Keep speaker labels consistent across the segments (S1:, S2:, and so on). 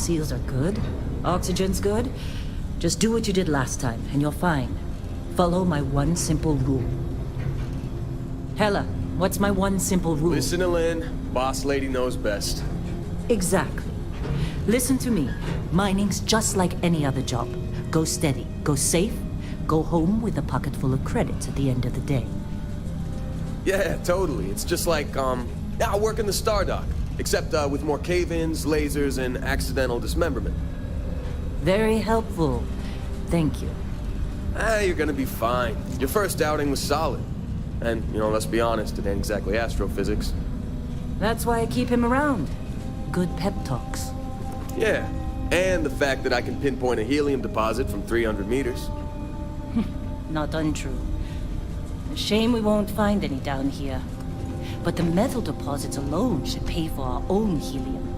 S1: seals are good, oxygen's good, just do what you did last time, and you're fine. Follow my one simple rule. Hella, what's my one simple rule?
S2: Listen to Lynn. Boss lady knows best.
S1: Exactly. Listen to me. Mining's just like any other job. Go steady, go safe, go home with a pocket full of credits at the end of the day.
S2: Yeah, totally. It's just like, I work in the Star Dock. Except, with more cave-ins, lasers, and accidental dismemberment.
S1: Very helpful. Thank you.
S2: You're gonna be fine. Your first outing was solid. And, let's be honest, it ain't exactly astrophysics.
S1: That's why I keep him around. Good pep talks.
S2: Yeah, and the fact that I can pinpoint a helium deposit from 300 meters.
S1: Not untrue. A shame we won't find any down here. But the metal deposits alone should pay for our own helium.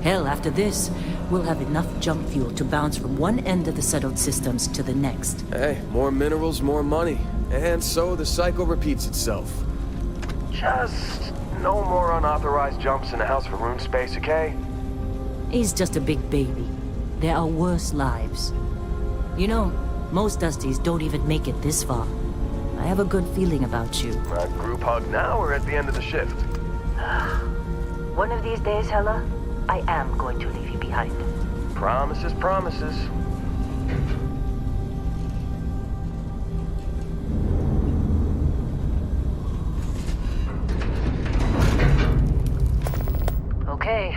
S1: Hell, after this, we'll have enough junk fuel to bounce from one end of the settled systems to the next.
S2: Hey, more minerals, more money. And so the cycle repeats itself. Just no more unauthorized jumps in the house for room space, okay?
S1: He's just a big baby. There are worse lives. You know, most Dusties don't even make it this far. I have a good feeling about you.
S2: A group hug now or at the end of the shift?
S1: One of these days, Hella, I am going to leave you behind.
S2: Promises, promises.
S1: Okay,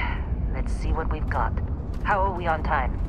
S1: let's see what we've got. How are we on time?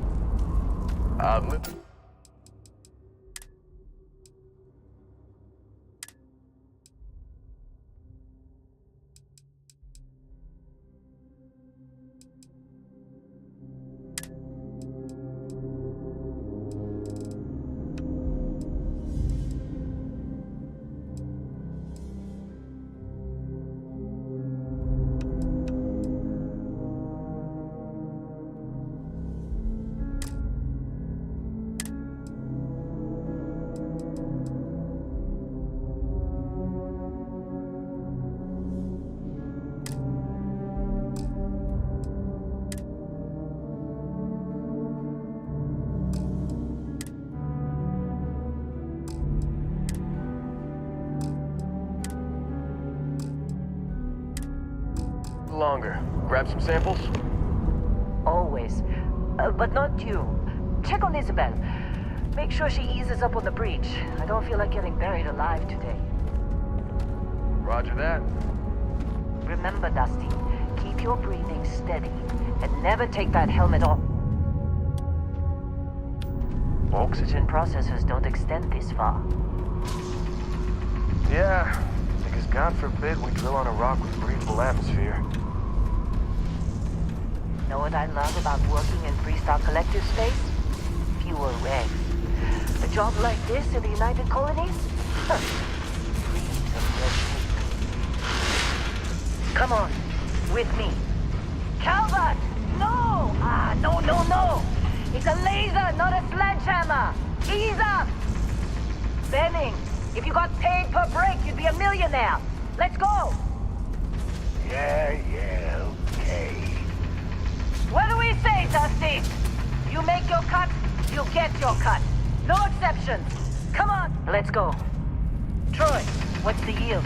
S2: Longer. Grab some samples?
S1: Always. But not you. Check on Isabel. Make sure she eases up on the breach. I don't feel like getting buried alive today.
S2: Roger that.
S1: Remember, Dusty, keep your breathing steady and never take that helmet off. Oxygen processors don't extend this far.
S2: Yeah, because God forbid we drill on a rock with breathable atmosphere.
S1: Know what I love about working in Freestar Collective space? Fewer regs. A job like this in the United Colonies? Huh. Dreams of red tape. Come on, with me. Calvert! No! No! It's a laser, not a sledgehammer! Ease up! Benning, if you got paid per break, you'd be a millionaire. Let's go!
S3: Yeah, okay.
S1: What do we say, Dusty? You make your cut, you get your cut. No exceptions. Come on, let's go. Troy, what's the yield?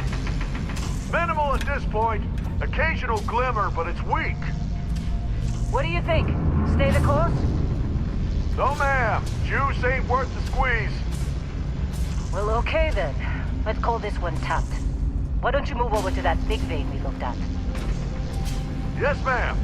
S3: Minimal at this point. Occasional glimmer, but it's weak.
S1: What do you think? Stay the course?
S3: No, ma'am. Juice ain't worth the squeeze.
S1: Well, okay then. Let's call this one tapped. Why don't you move over to that big vein we looked at?
S3: Yes, ma'am.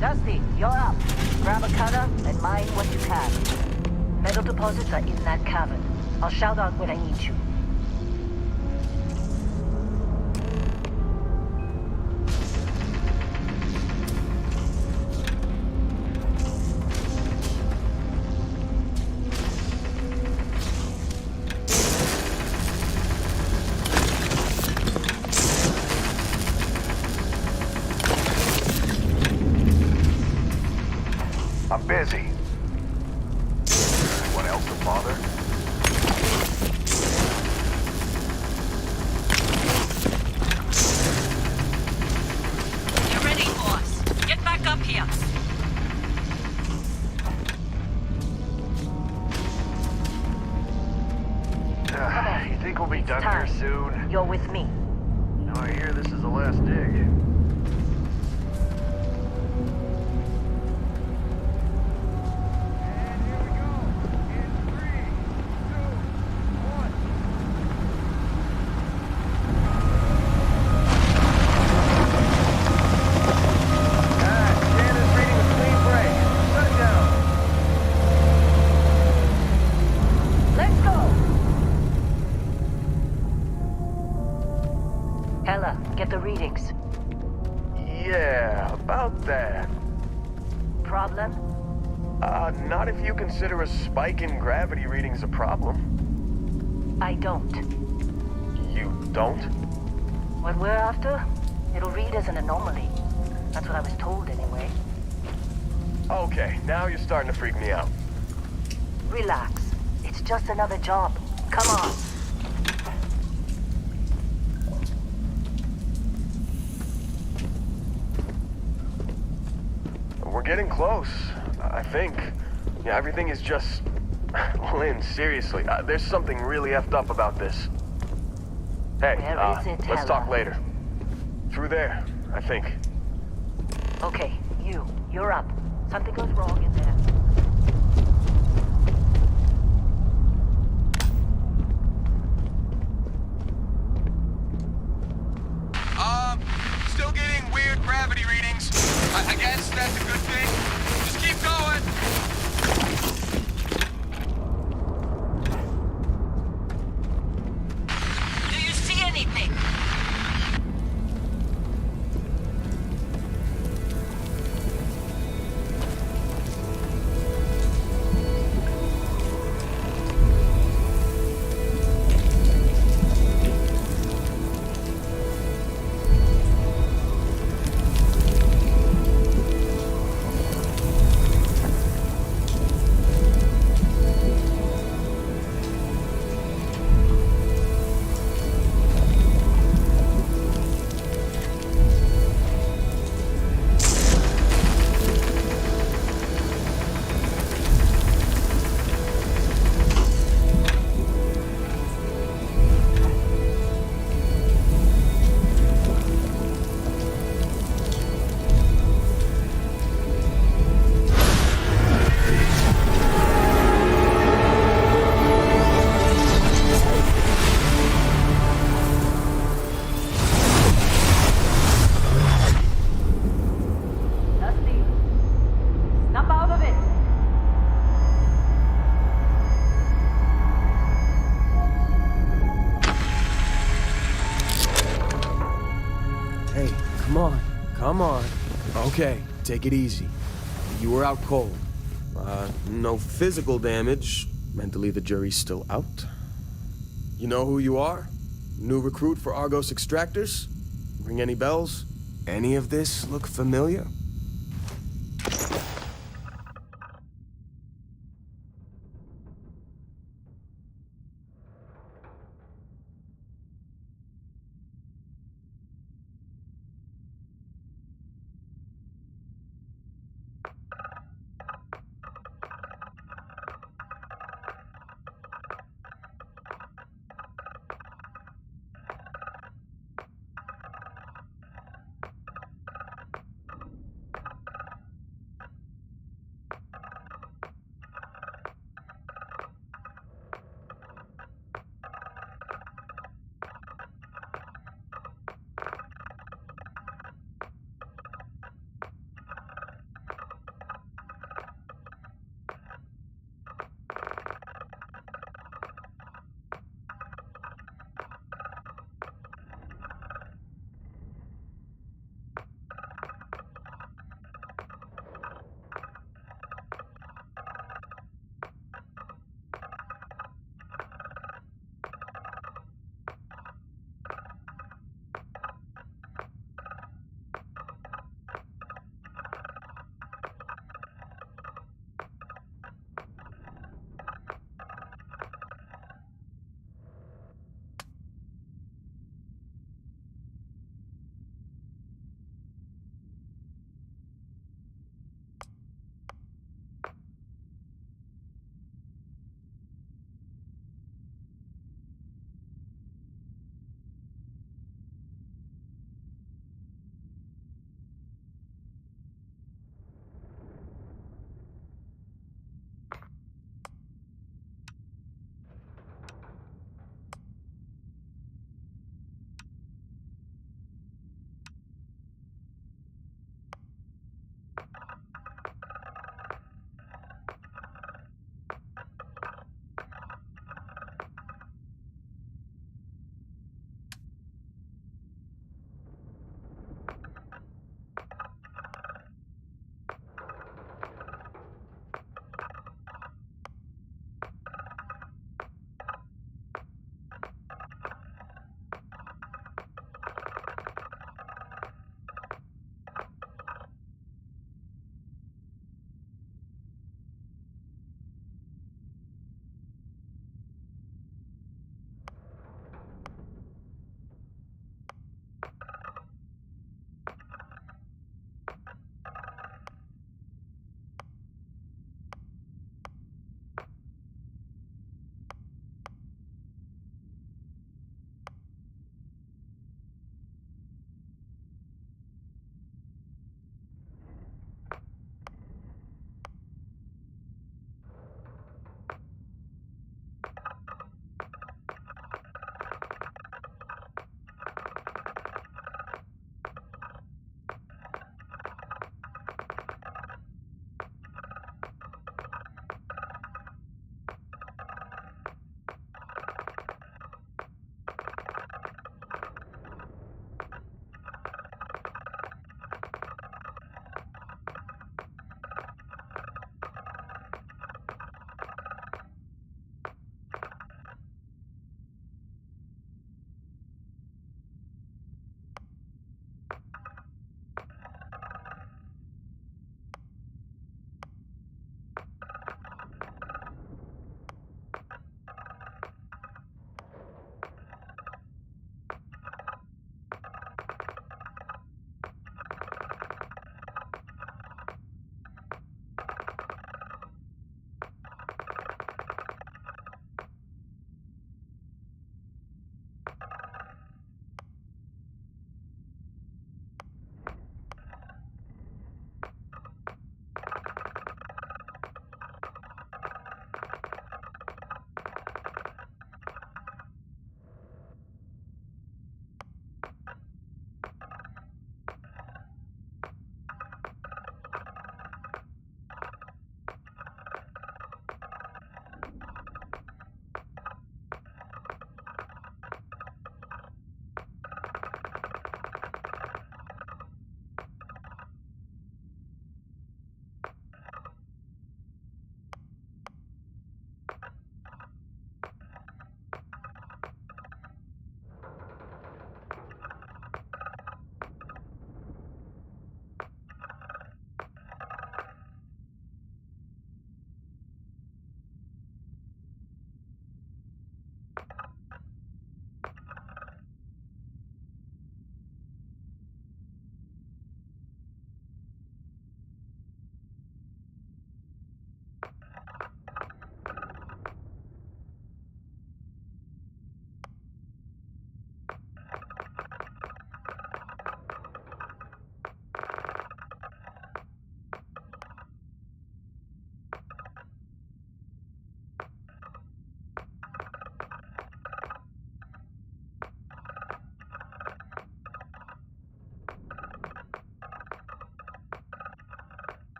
S1: Dusty, you're up. Grab a cutter and mine what you can. Metal deposits are in that cavern. I'll shout out when I need you.
S3: busy. Anyone else to bother?
S1: You're ready, boss. Get back up here.
S3: You think we'll be done here soon?
S1: You're with me.
S3: Now I hear this is the last dig.
S1: Ella, get the readings.
S3: Yeah, about that.
S1: Problem?
S3: Not if you consider a spike in gravity readings a problem.
S1: I don't.
S3: You don't?
S1: What we're after, it'll read as an anomaly. That's what I was told anyway.
S3: Okay, now you're starting to freak me out.
S1: Relax. It's just another job. Come on.
S3: We're getting close, I think. Yeah, everything is just... Lynn, seriously, there's something really effed up about this. Hey,
S1: Where is it,
S3: let's talk
S1: Ella?
S3: later. Through there, I think.
S1: Okay, you're up. Something goes wrong in there.
S2: Still getting weird gravity readings. I guess that's a good thing. Just keep going.
S1: Do you see anything?
S2: Come on. Okay, take it easy. You were out cold. No physical damage. Mentally, the jury's still out. You know who you are? New recruit for Argos Extractors? Ring any bells? Any of this look familiar?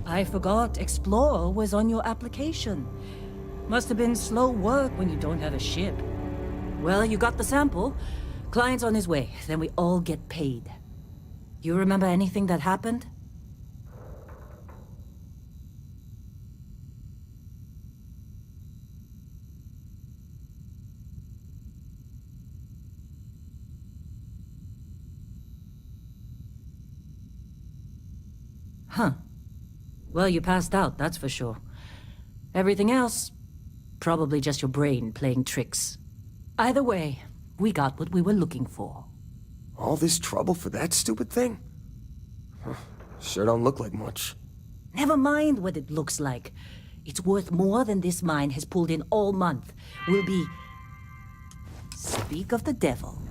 S1: I forgot Explorer was on your application. Must have been slow work when you don't have a ship. Well, you got the sample. Client's on his way, then we all get paid. You remember anything that happened? Huh. Well, you passed out, that's for sure. Everything else, probably just your brain playing tricks. Either way, we got what we were looking for.
S2: All this trouble for that stupid thing? Huh. Sure don't look like much.
S1: Never mind what it looks like. It's worth more than this mine has pulled in all month. We'll be... Speak of the devil.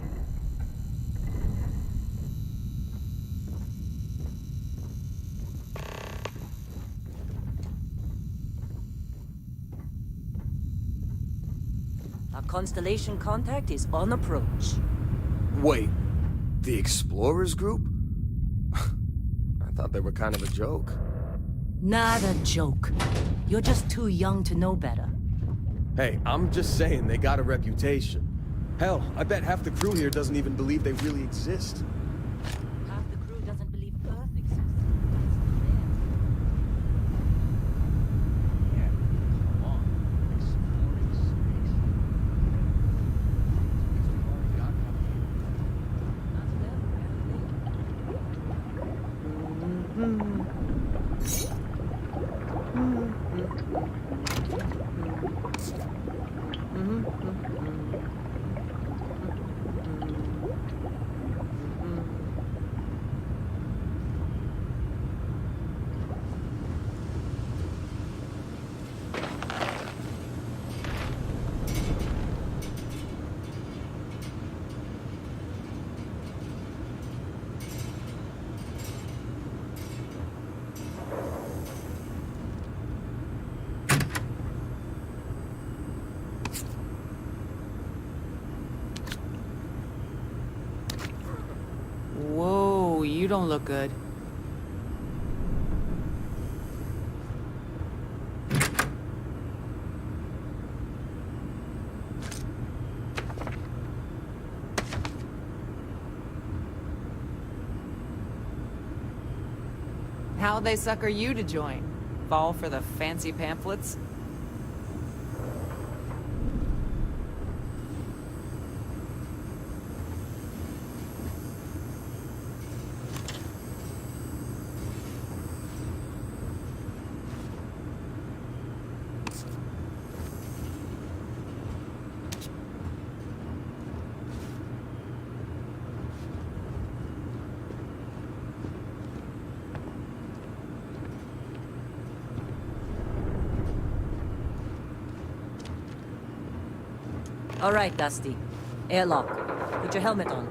S1: Our constellation contact is on approach.
S2: Wait, the Explorers group? I thought they were kind of a joke.
S1: Not a joke. You're just too young to know better.
S2: Hey, I'm just saying they got a reputation. Hell, I bet half the crew here doesn't even believe they really exist.
S1: Half the crew doesn't believe Earth exists.
S3: Yeah, come on. Exploring space. We've already got
S4: Whoa, you don't look good. How'd they sucker you to join? Fall for the fancy pamphlets?
S1: All right, Dusty. Airlock. Put your helmet on.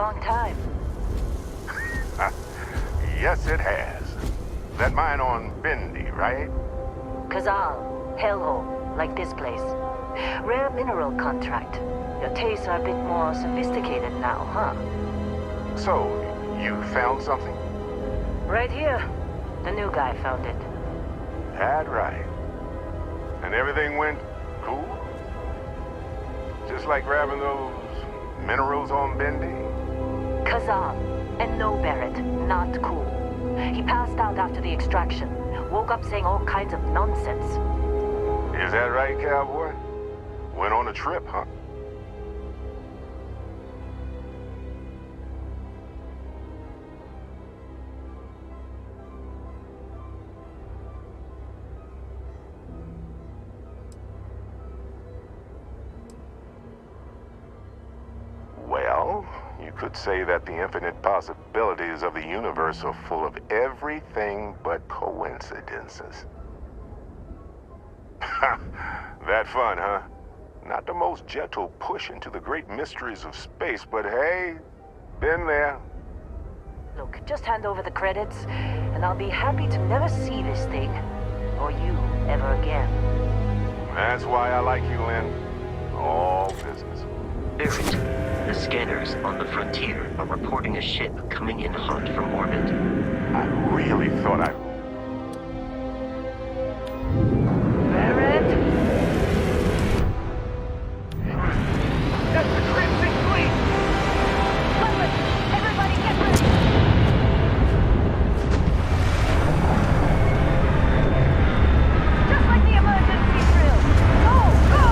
S1: long time.
S5: Yes, it has. That mine on Bendy, right?
S1: Kazal, hellhole, like this place. Rare mineral contract. Your tastes are a bit more sophisticated now, huh?
S5: So, you found something?
S1: Right here. The new guy found it.
S5: That right. And everything went cool? Just like grabbing those minerals on Bendy?
S1: Kazal. And no, Barrett, not cool. He passed out after the extraction. Woke up saying all kinds of nonsense.
S5: Is that right, cowboy? Went on a trip, huh? Well, you could say that the infinite possibilities of the universe are full of everything but coincidences. That fun, huh? Not the most gentle push into the great mysteries of space, but hey, been there.
S1: Look, just hand over the credits, and I'll be happy to never see this thing, or you, ever again.
S5: That's why I like you, Lynn. All business.
S6: Barrett, the scanners on the frontier are reporting a ship coming in hot from orbit.
S5: I really thought I...
S1: Barrett?
S5: That's the Crimson Fleet!
S1: Pilot, everybody get ready! Just like the emergency drill. Go, go!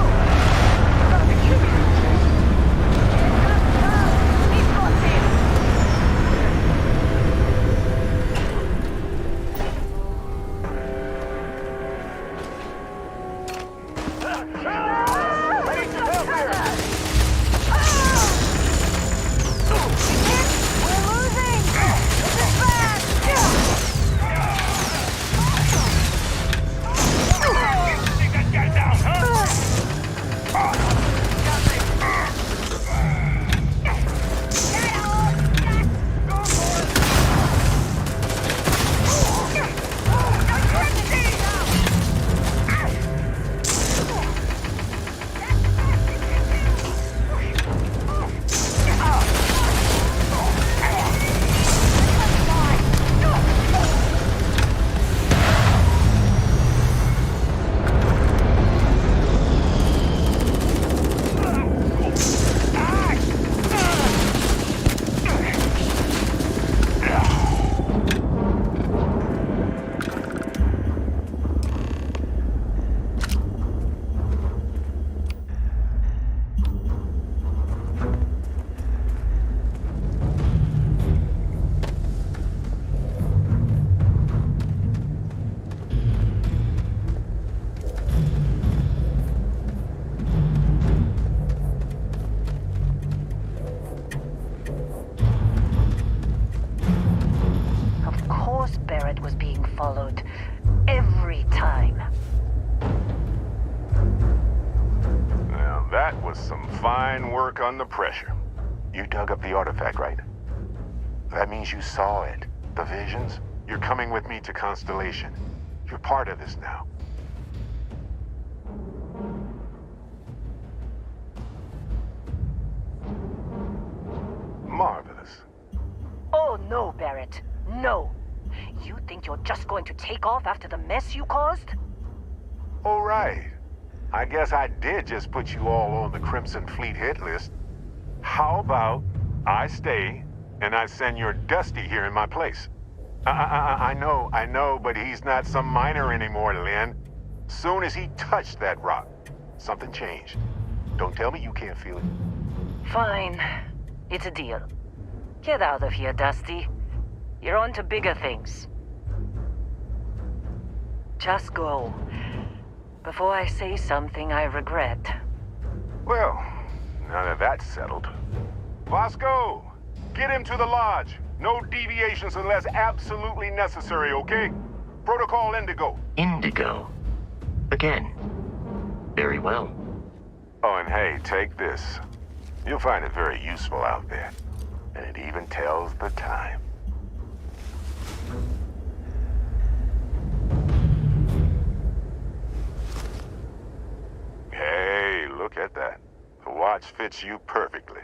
S1: Gotta be kidding me. He's got this. We're losing! This is bad! Of course Barrett was being followed. Every time.
S5: Now, that was some fine work under pressure. You dug up the artifact, right? That means you saw it. The visions? You're coming with me to Constellation. You're part of this now. Marvelous.
S1: Oh no, Barrett. No. You think you're just going to take off after the mess you caused?
S5: All right. I guess I did just put you all on the Crimson Fleet hit list. How about I stay and I send your Dusty here in my place? I know, but he's not some miner anymore, Lynn. Soon as he touched that rock, something changed. Don't tell me you can't feel it.
S1: Fine. It's a deal. Get out of here, Dusty. You're on to bigger things. Just go. Before I say something I regret.
S5: Well, now that that's settled. Vasco, get him to the lodge. No deviations unless absolutely necessary, okay? Protocol Indigo.
S6: Indigo. Again. Very well.
S5: Oh, and hey, take this. You'll find it very useful out there. And it even tells the time. Hey, look at that. The watch fits you perfectly.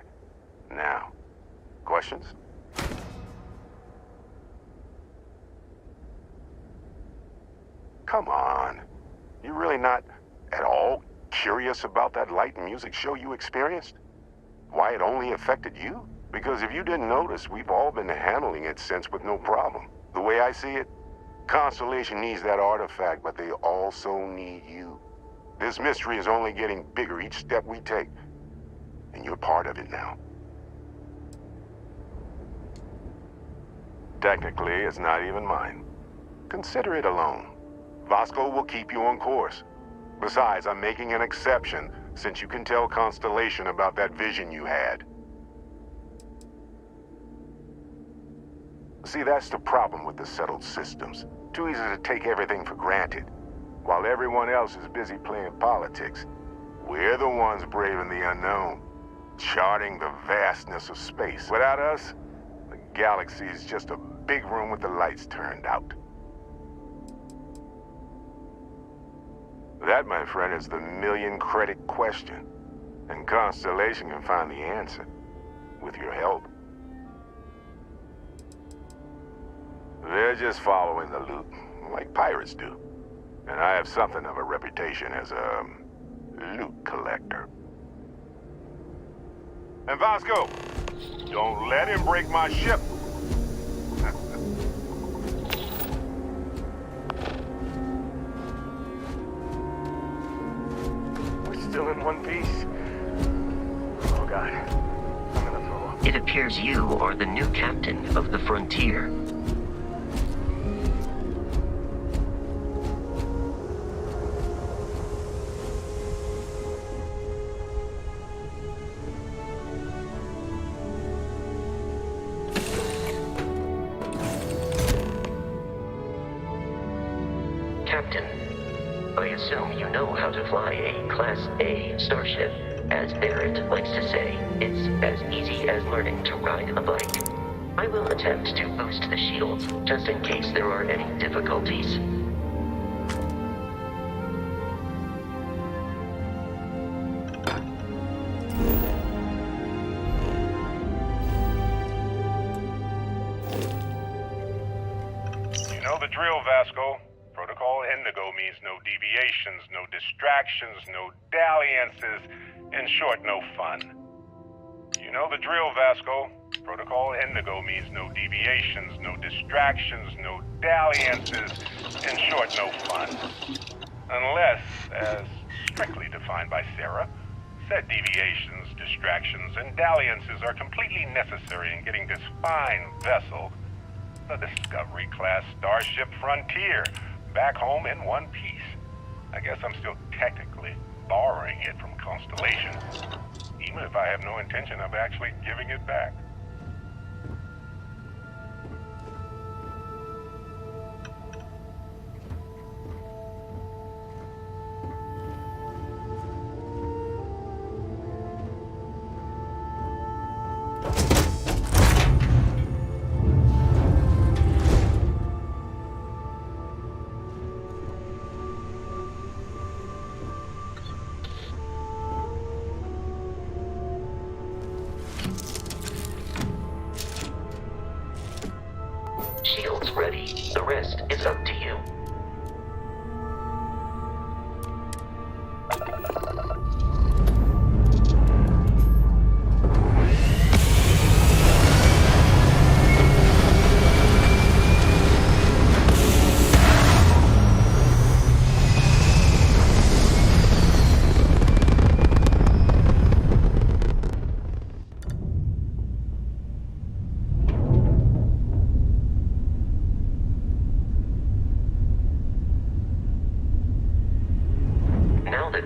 S5: Now, questions? Come on. You really not at all curious about that light and music show you experienced? Why it only affected you? Because if you didn't notice, we've all been handling it since with no problem. The way I see it, Constellation needs that artifact, but they also need you. This mystery is only getting bigger each step we take, and you're part of it now. Technically, it's not even mine. Consider it alone. Vasco will keep you on course. Besides, I'm making an exception since you can tell Constellation about that vision you had. See, that's the problem with the settled systems. Too easy to take everything for granted. While everyone else is busy playing politics, we're the ones braving the unknown, charting the vastness of space. Without us, the galaxy is just a big room with the lights turned out. That, my friend, is the million-credit question. And Constellation can find the answer, with your help. They're just following the loot, like pirates do. And I have something of a reputation as a loot collector. And Vasco, don't let him break my ship.
S3: Still in one piece? Oh God, I'm gonna throw up.
S6: It appears you are the new captain of the Frontier. Captain, I assume you know how to fly a Class A starship. As Barrett likes to say, it's as easy as learning to ride a bike. I will attempt to boost the shields, just in case there are any difficulties.
S5: You know the drill, Vasco. Protocol Indigo means no deviations, no distractions, no dalliances, in short, no fun. You know the drill, Vasco. Protocol Indigo means no deviations, no distractions, no dalliances, in short, no fun. Unless, as strictly defined by Sarah, said deviations, distractions, and dalliances are completely necessary in getting this fine vessel, the Discovery-class Starship Frontier, back home in one piece. I guess I'm still technically borrowing it from Constellation, even if I have no intention of actually giving it back.
S6: Shields ready. The rest is up to you.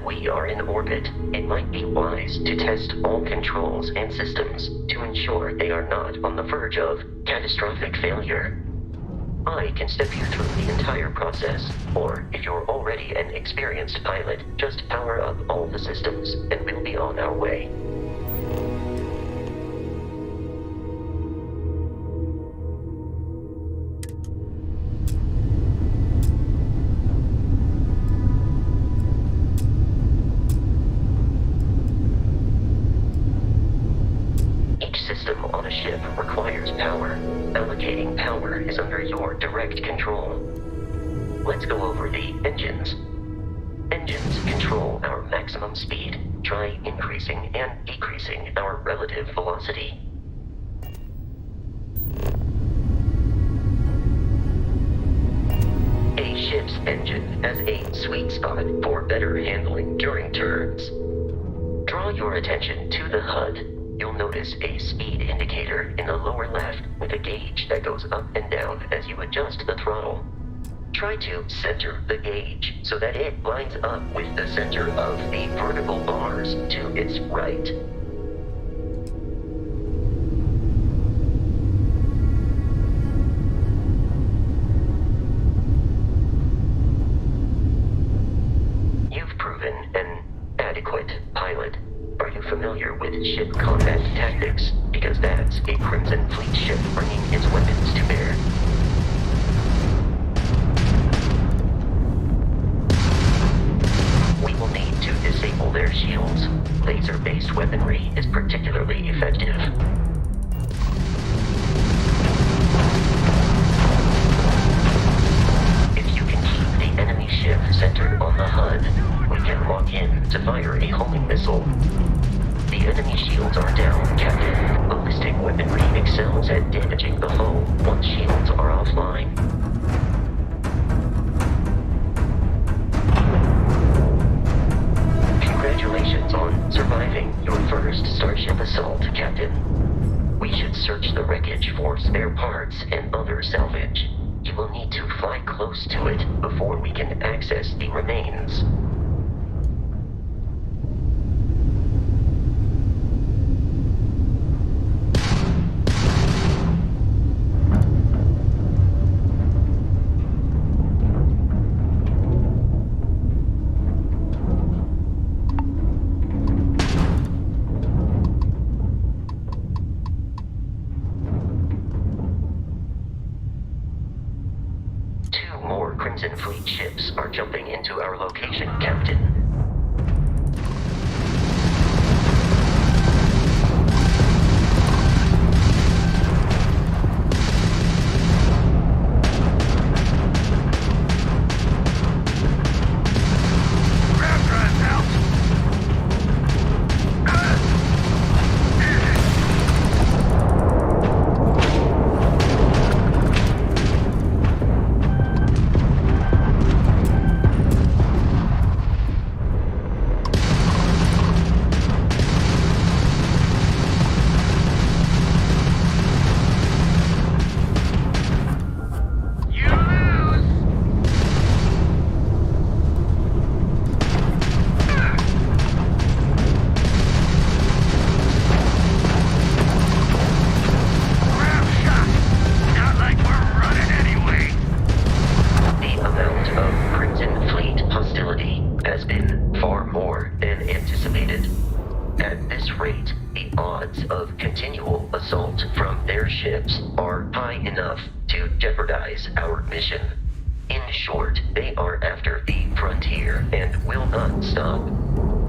S6: We are in orbit, it might be wise to test all controls and systems to ensure they are not on the verge of catastrophic failure. I can step you through the entire process, or if you're already an experienced pilot, just power up all the systems and we'll be on our way. requires power. Allocating power is under your direct control. Let's go over the engines. Engines control our maximum speed. Try increasing and decreasing our relative velocity. A ship's engine has a sweet spot for better handling during turns. Draw your attention to the HUD. You'll notice a speed indicator in the lower left with a gauge that goes up and down as you adjust the throttle. Try to center the gauge so that it lines up with the center of the vertical bars to its right. You've proven an adequate pilot. Are you familiar with ship combat tactics? Because that's a Crimson Fleet ship bringing its weapons to bear. We will need to disable their shields. Laser-based weaponry is particularly effective. If you can keep the enemy ship centered on the HUD, we can lock in to fire a homing missile. The enemy shields are down, Captain. Ballistic weaponry excels at damaging the hull once shields are offline. Congratulations on surviving your first Starship assault, Captain. We should search the wreckage for spare parts and other salvage. You will need to fly close to it before we can access the remains. Crimson Fleet ships are jumping into our location, Captain. Ships are high enough to jeopardize our mission. In short, they are after the frontier and will not stop.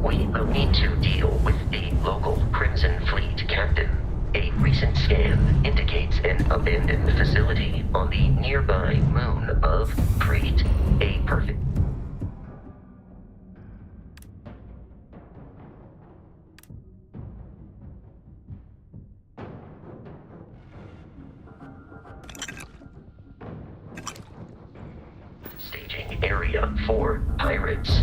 S6: We will need to deal with the local Crimson Fleet captain. A recent scan indicates an abandoned facility on the nearby moon of Crete. A perfect... staging area for pirates.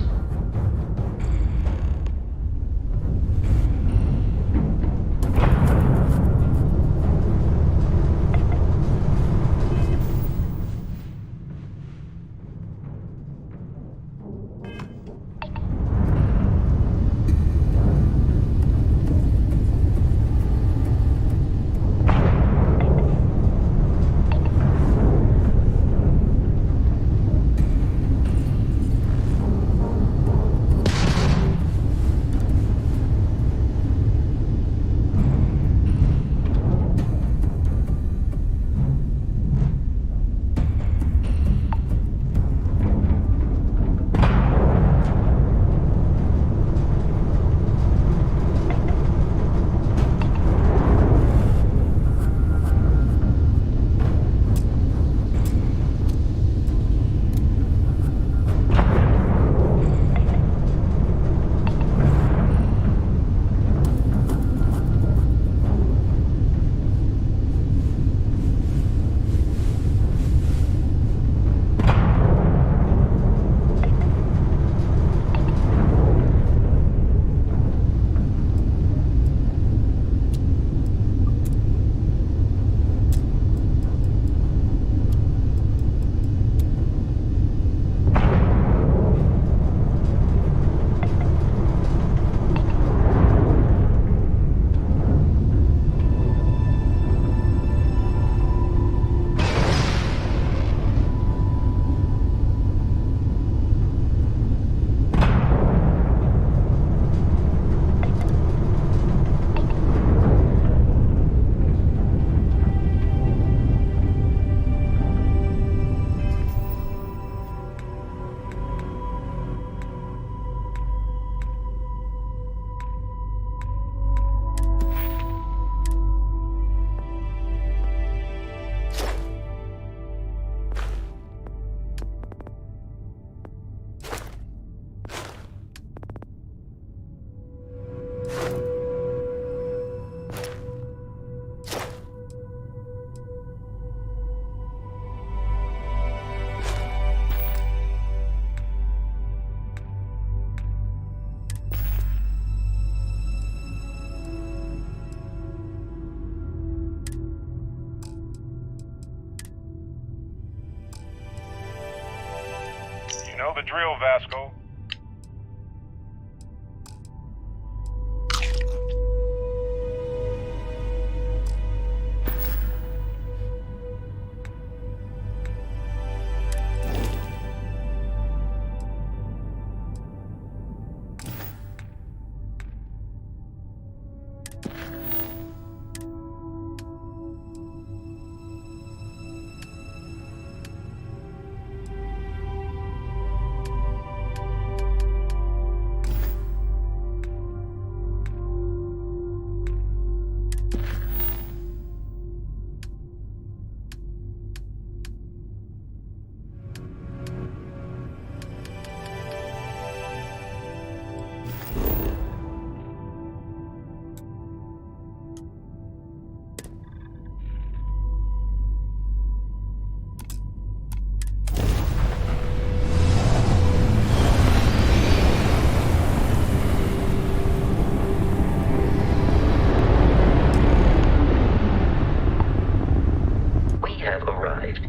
S5: know the drill, Vasco.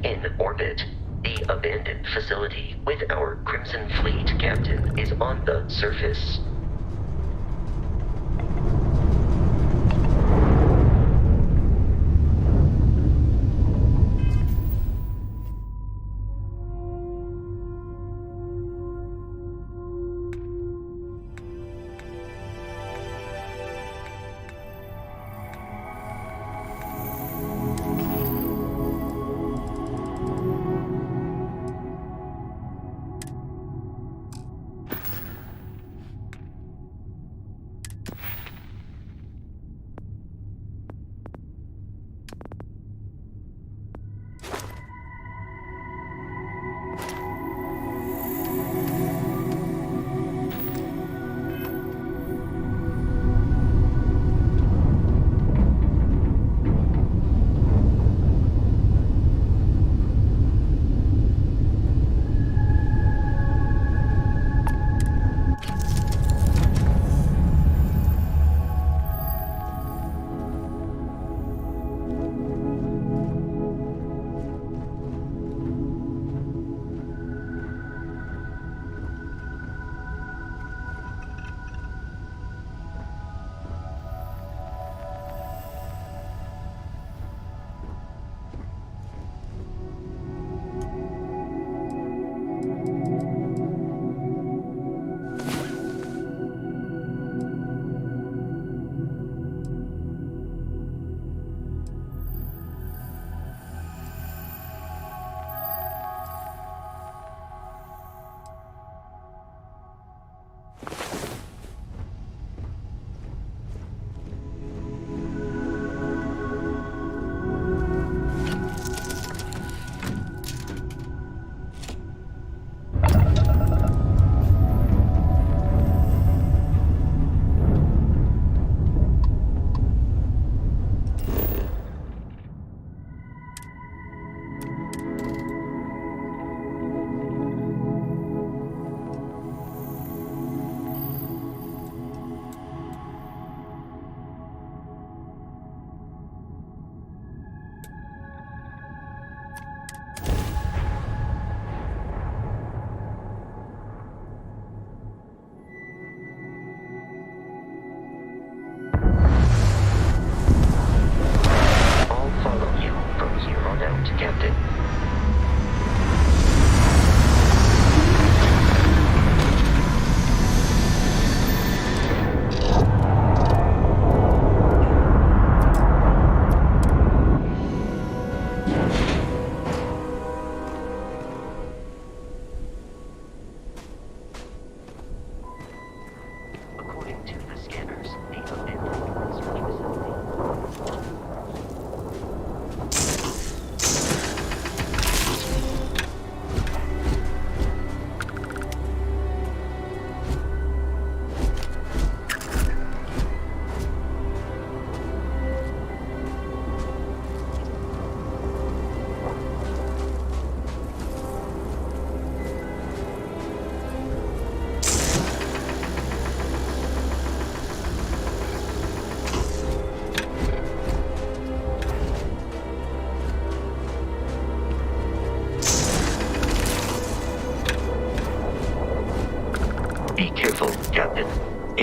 S6: In orbit, the abandoned facility with our Crimson Fleet captain is on the surface.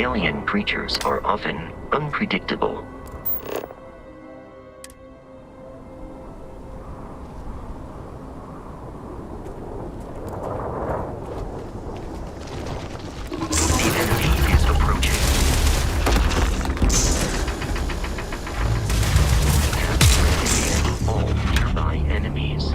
S6: Alien creatures are often unpredictable. The enemy is approaching. Eliminate all nearby enemies.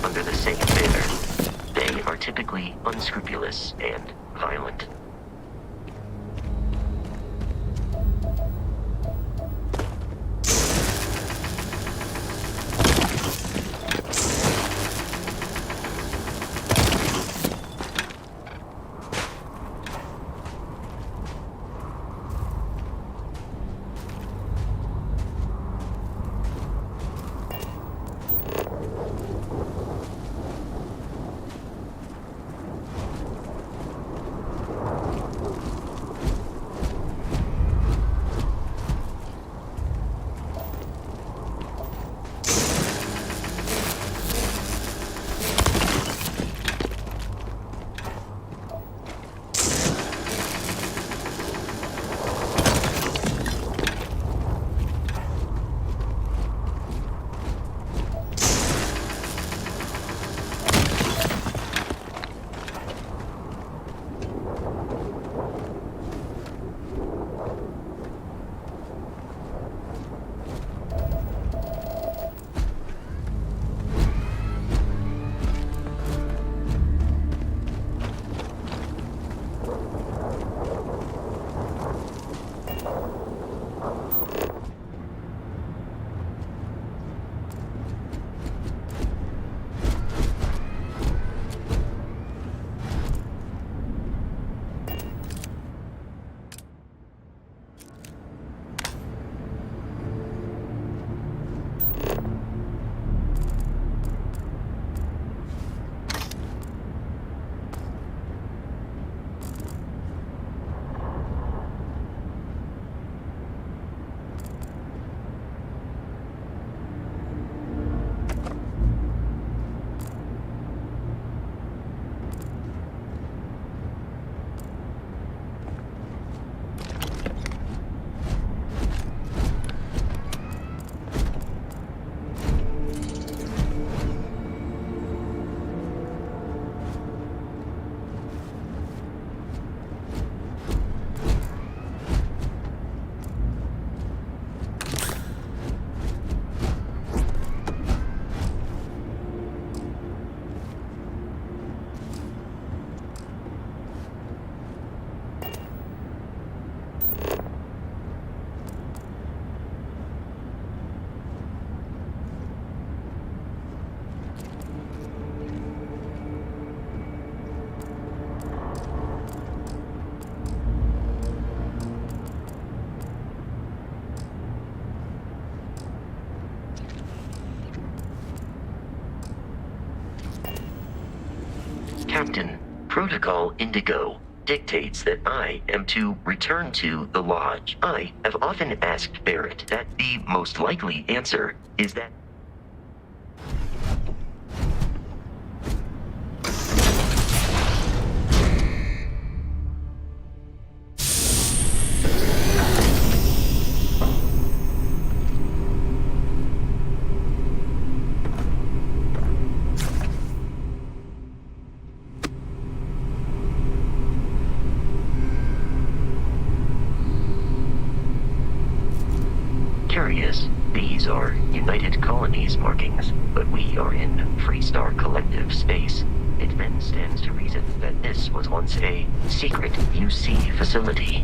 S6: Under the same banner. They are typically unscrupulous and violent. Protocol Indigo dictates that I am to return to the Lodge. I have often asked Barrett that the most likely answer is that curious. These are United Colonies markings, but we are in Freestar Collective space. It then stands to reason that this was once a secret UC facility.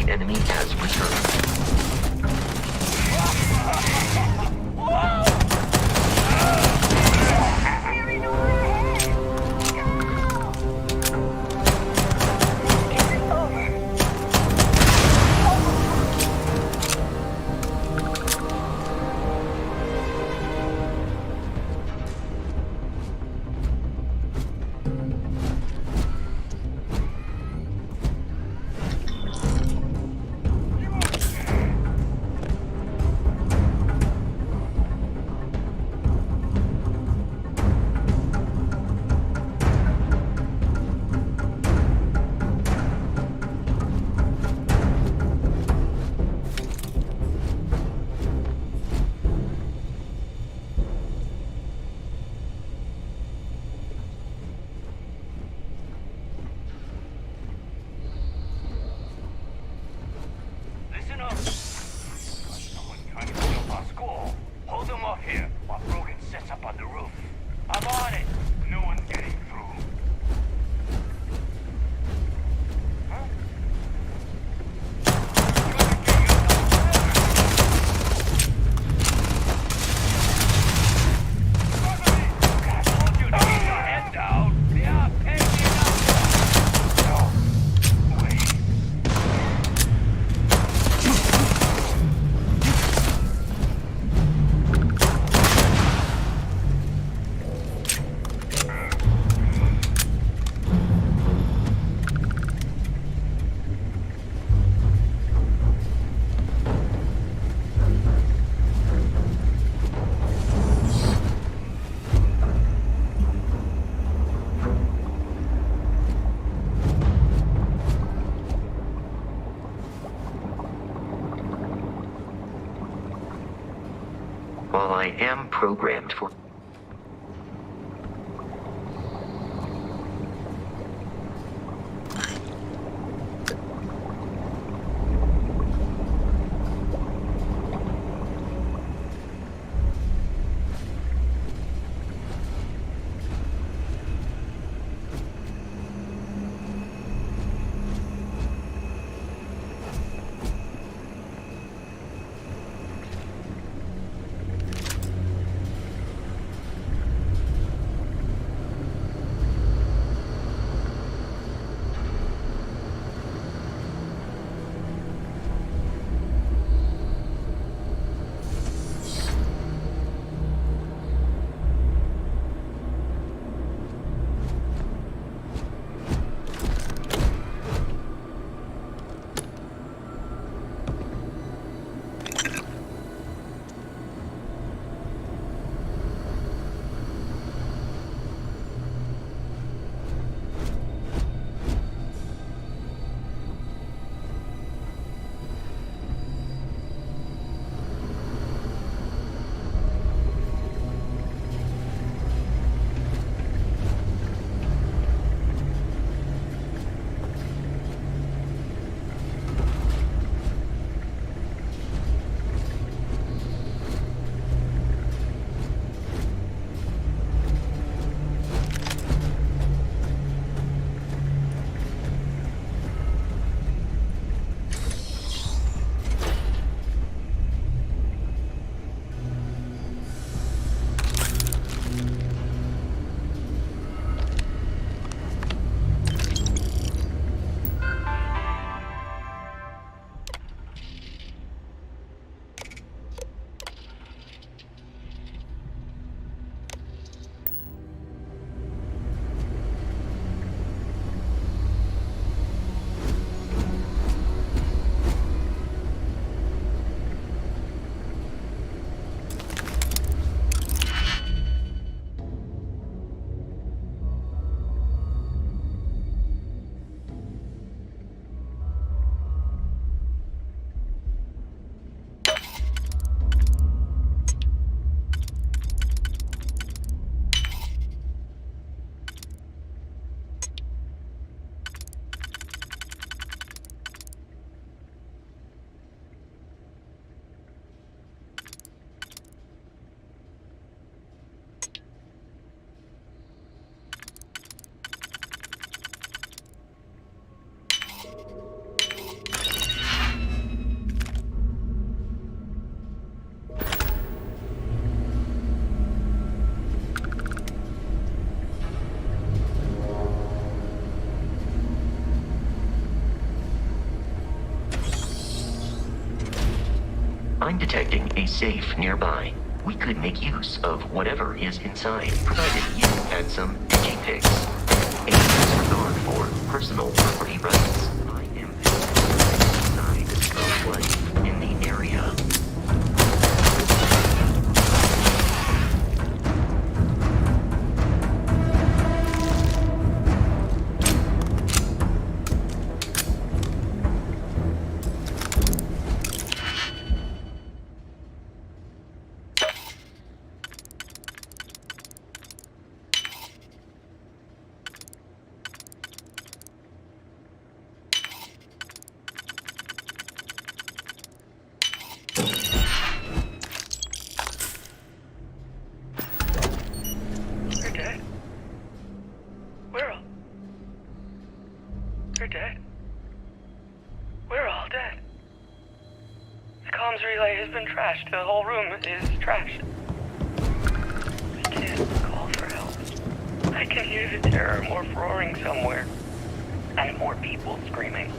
S6: The enemy has returned.
S7: Listen up! Someone trying to steal our school. Hold them off here while Brogan sets up on the roof. I'm on it! No one's getting through. Huh? I told you to keep your head down. Yeah, pay me enough. No. Wait.
S6: While I am programmed for I'm detecting a safe nearby. We could make use of whatever is inside, provided you had some G-Pics. A disregard for personal property rights. I am inside of life in the area.
S8: You're dead. We're all dead. The comms relay has been trashed. The whole room is trashed. We can't call for help. I can hear the terror morph roaring somewhere. And more people screaming.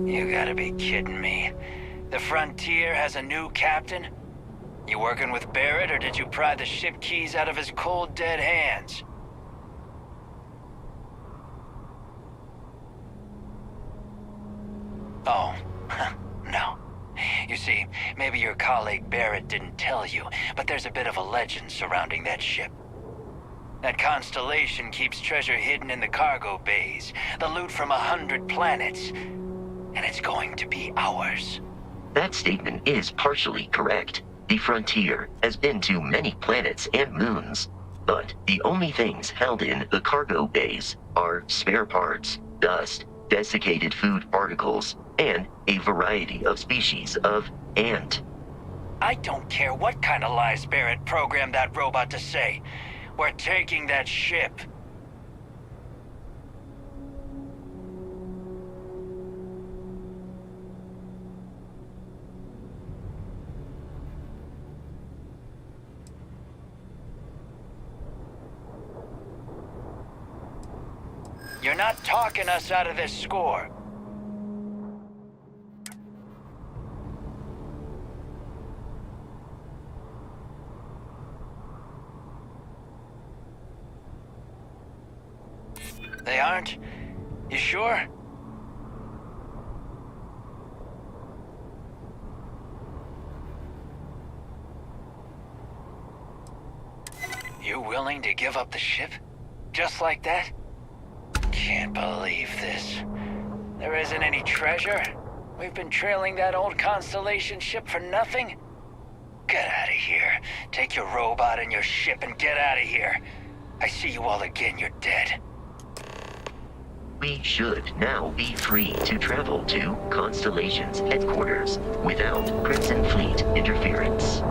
S9: You gotta be kidding me. The Frontier has a new captain? You working with Barrett, or did you pry the ship keys out of his cold, dead hands? Oh, no. You see, maybe your colleague Barrett didn't tell you, but there's a bit of a legend surrounding that ship. That constellation keeps treasure hidden in the cargo bays, the loot from 100 planets, and it's going to be ours.
S6: That statement is partially correct. The Frontier has been to many planets and moons, but the only things held in the cargo bays are spare parts, dust, desiccated food particles, and a variety of species of ant.
S9: I don't care what kind of lies Barrett programmed that robot to say. We're taking that ship. You're not talking us out of this score. They aren't? You sure? You willing to give up the ship? Just like that? Can't believe this. There isn't any treasure? We've been trailing that old Constellation ship for nothing? Get out of here. Take your robot and your ship and get out of here. I see you all again, you're dead.
S6: We should now be free to travel to Constellation's headquarters without Crimson Fleet interference.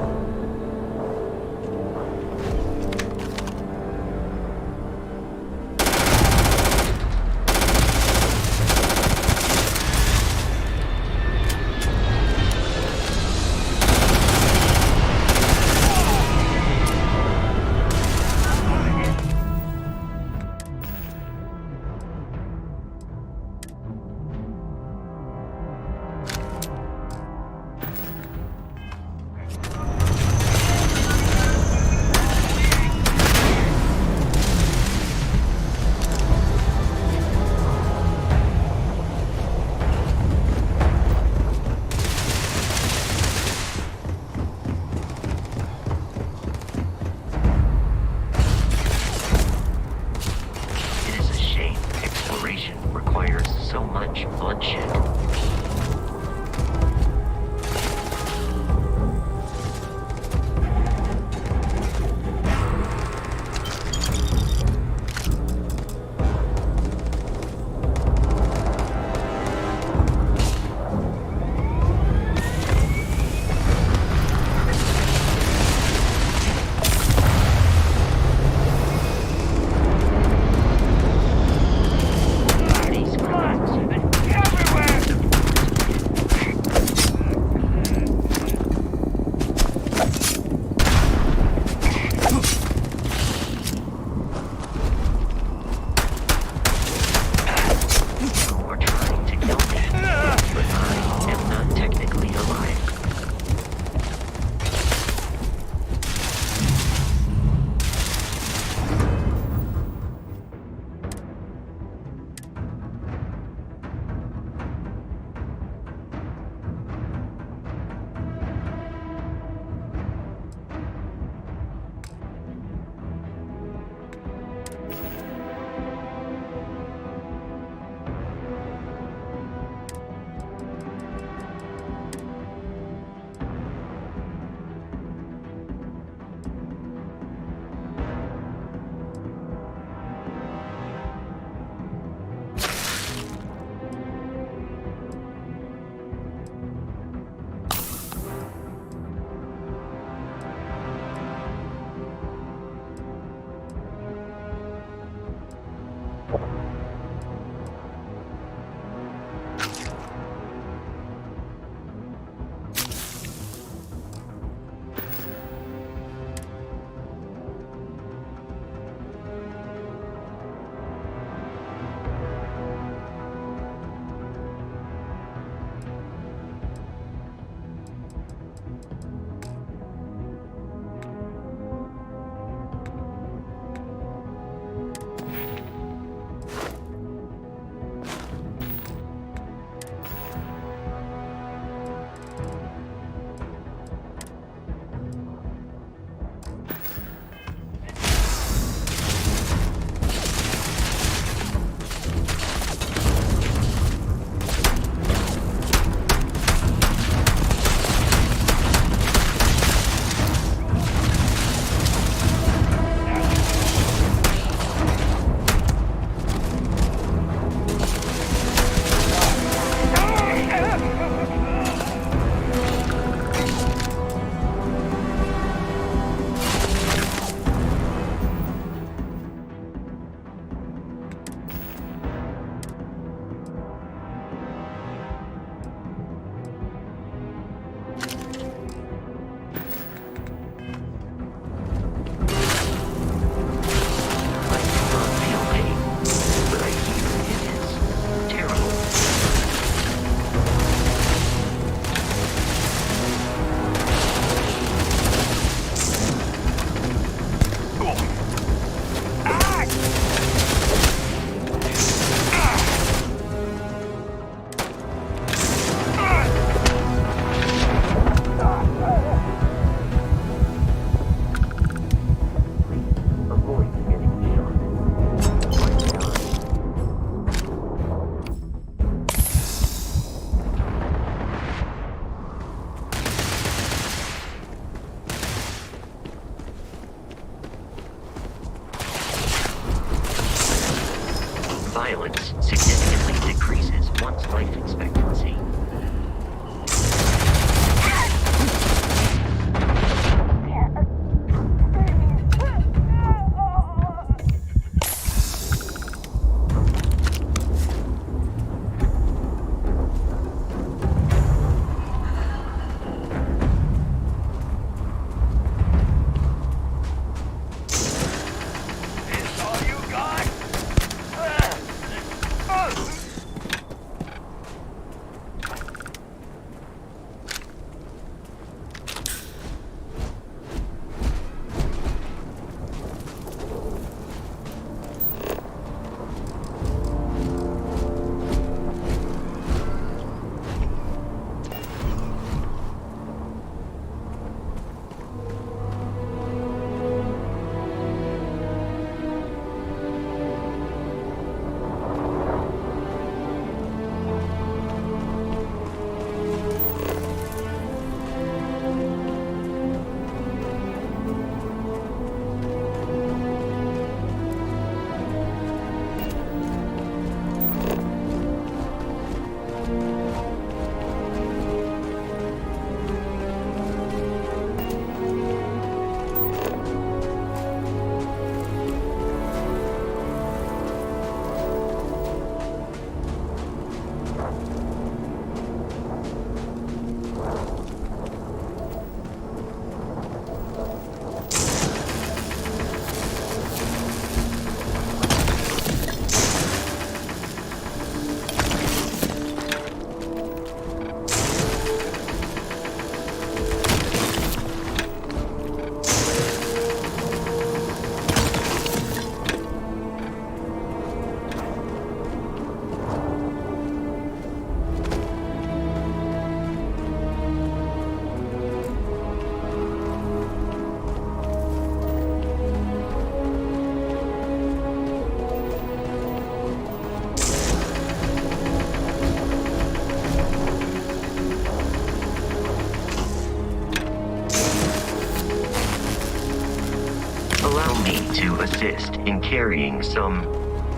S6: Allow me to assist in carrying some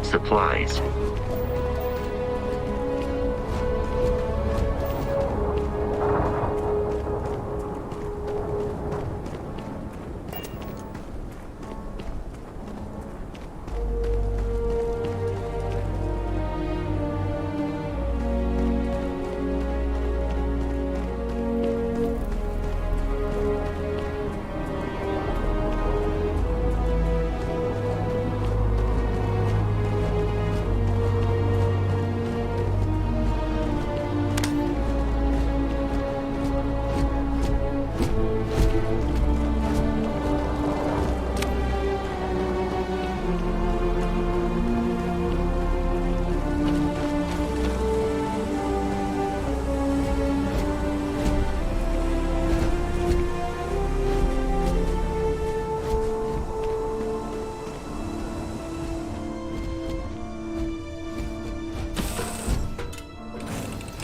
S6: supplies.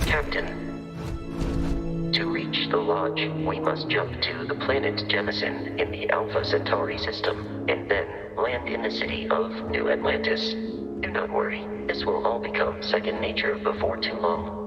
S6: Captain, to reach the lodge, we must jump to the planet Jemison in the Alpha Centauri system, and then land in the city of New Atlantis. Do not worry, this will all become second nature before too long.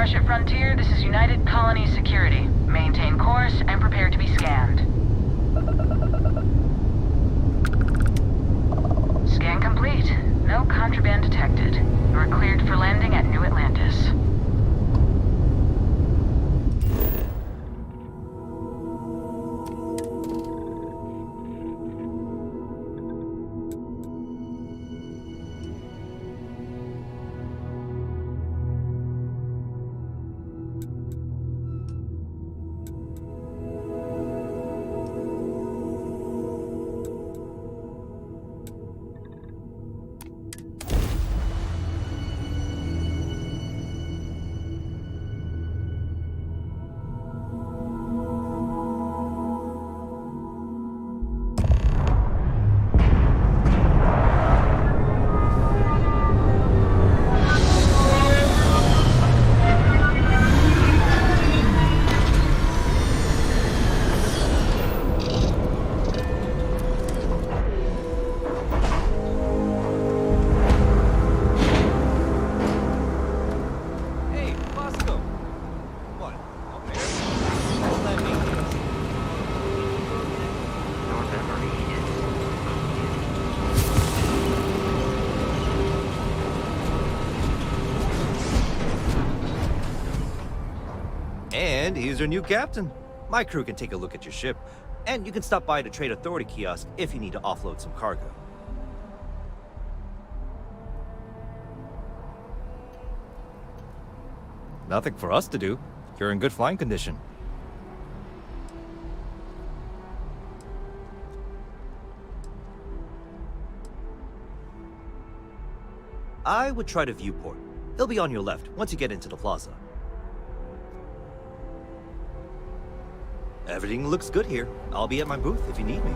S10: Starship Frontier, this is United Colony Security. Maintain course and prepare to be scanned. Scan complete. No contraband detected. You are cleared for landing at New Atlantis.
S11: And he's your new captain. My crew can take a look at your ship, and you can stop by the Trade Authority kiosk if you need to offload some cargo. Nothing for us to do. You're in good flying condition. I would try the viewport. It'll be on your left once you get into the plaza. Everything looks good here. I'll be at my booth if you need me.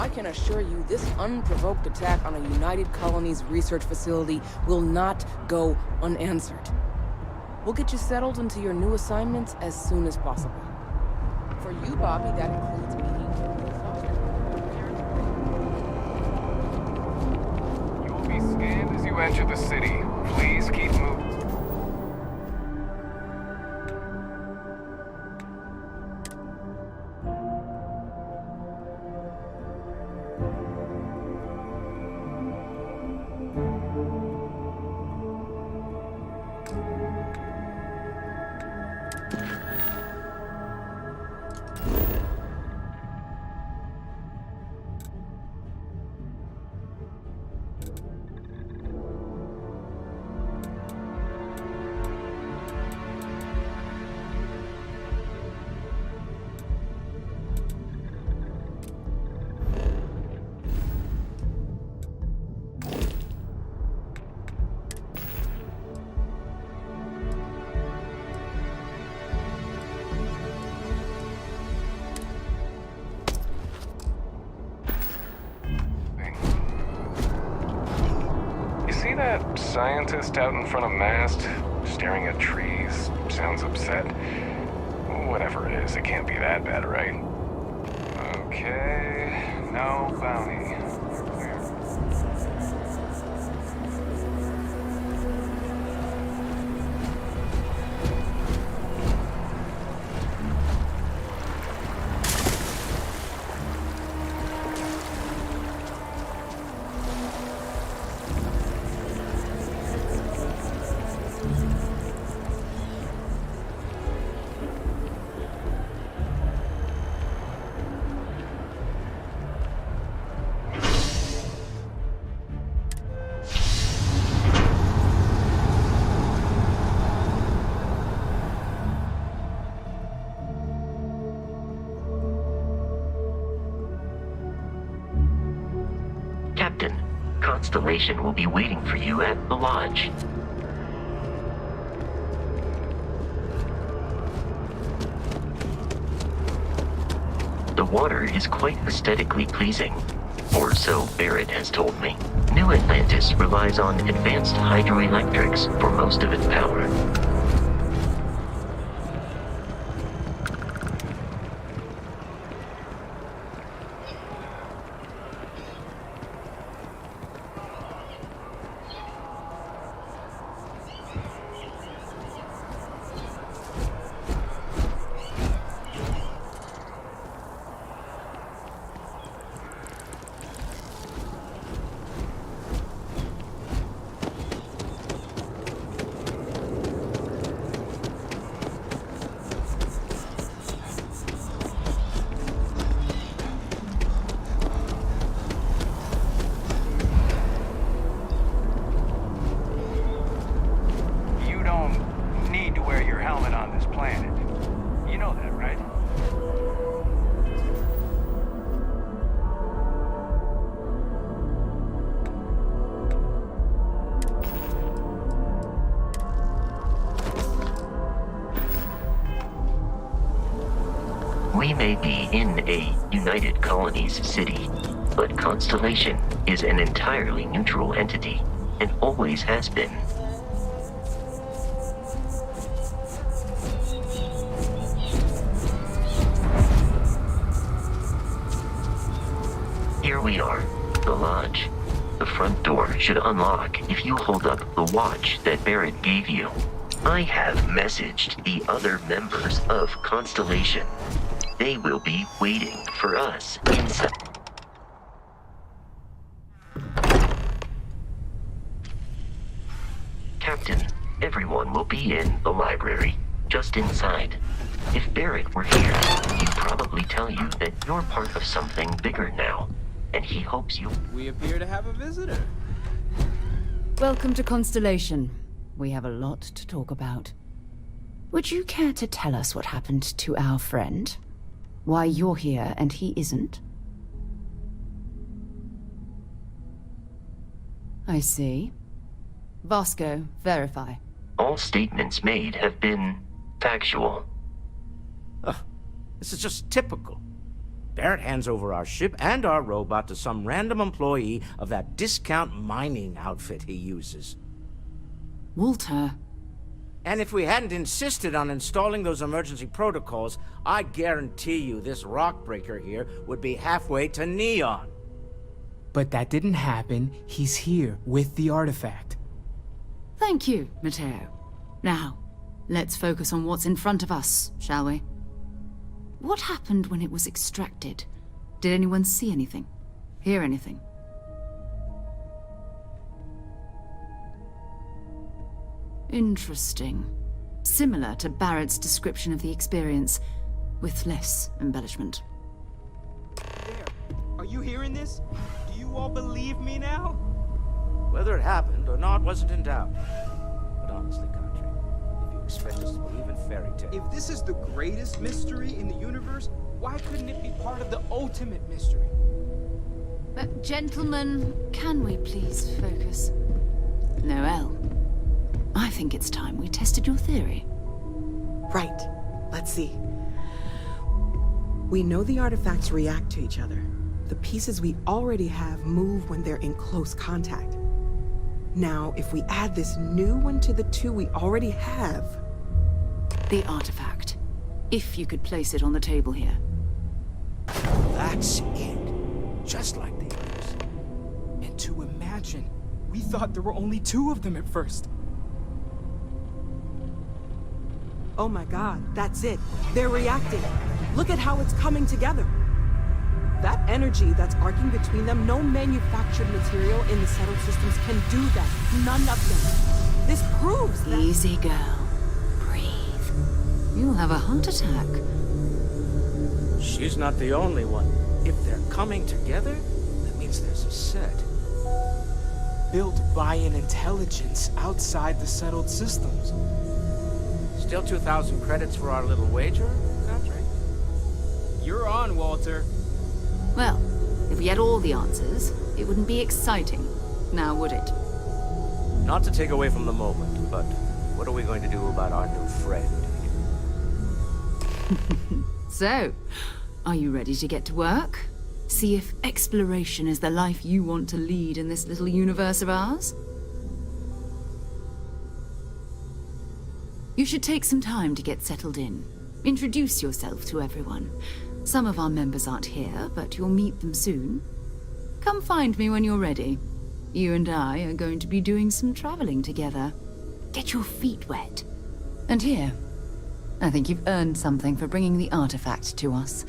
S12: I can assure you this unprovoked attack on a United Colonies research facility will not go unanswered. We'll get you settled into your new assignments as soon as possible. For you, Bobby, that includes meeting Kimberly Foster.
S13: You will be scanned as you enter the city. Please keep moving. See that scientist out in front of mast, staring at trees, sounds upset? Whatever it is, it can't be that bad, right? Okay, no bounty.
S6: Captain, Constellation will be waiting for you at the lodge. The water is quite aesthetically pleasing, or so Barrett has told me. New Atlantis relies on advanced hydroelectrics for most of its power. We may be in a United Colonies city, but Constellation is an entirely neutral entity, and always has been. Here we are, the lodge. The front door should unlock if you hold up the watch that Barrett gave you. I have messaged the other members of Constellation. They will be waiting for us inside. Captain, everyone will be in the library, just inside. If Barrett were here, he'd probably tell you that you're part of something bigger now, and he hopes you...
S14: We appear to have a visitor.
S15: Welcome to Constellation. We have a lot to talk about. Would you care to tell us what happened to our friend? Why you're here and he isn't? I see. Vasco, verify.
S6: All statements made have been factual.
S11: This is just typical.
S14: Barrett hands over our ship and our robot to some random employee of that discount mining outfit he uses.
S15: Walter.
S14: And if we hadn't insisted on installing those emergency protocols, I guarantee you this rock breaker here would be halfway to Neon.
S16: But that didn't happen. He's here with the artifact.
S15: Thank you, Matteo. Now, let's focus on what's in front of us, shall we? What happened when it was extracted? Did anyone see anything? Hear anything? Interesting. Similar to Barrett's description of the experience, with less embellishment.
S16: There. Are you hearing this? Do you all believe me now?
S14: Whether it happened or not wasn't in doubt. But honestly, Country, if you expect us to believe in fairy tales...
S16: If this is the greatest mystery in the universe, why couldn't it be part of the ultimate mystery?
S15: Gentlemen, can we please focus? Noel, I think it's time we tested your theory.
S17: Right. Let's see. We know the artifacts react to each other. The pieces we already have move when they're in close contact. Now, if we add this new one to the two we already have...
S15: The artifact. If you could place it on the table here.
S14: That's it. Just like the others.
S16: And to imagine, we thought there were only 2 of them at first.
S17: Oh my god, that's it. They're reacting. Look at how it's coming together. That energy that's arcing between them, no manufactured material in the settled systems can do that. None of them. This proves that...
S15: Easy, girl. Breathe. You'll have a heart attack.
S14: She's not the only one. If they're coming together, that means there's a set.
S16: Built by an intelligence outside the settled systems.
S14: Still 2,000 credits for our little wager, Country?
S16: You're on, Walter.
S15: Well, if we had all the answers, it wouldn't be exciting, now would it?
S14: Not to take away from the moment, but what are we going to do about our new friend?
S15: So, are you ready to get to work? See if exploration is the life you want to lead in this little universe of ours? You should take some time to get settled in. Introduce yourself to everyone. Some of our members aren't here, but you'll meet them soon. Come find me when you're ready. You and I are going to be doing some traveling together. Get your feet wet. And here, I think you've earned something for bringing the artifact to us.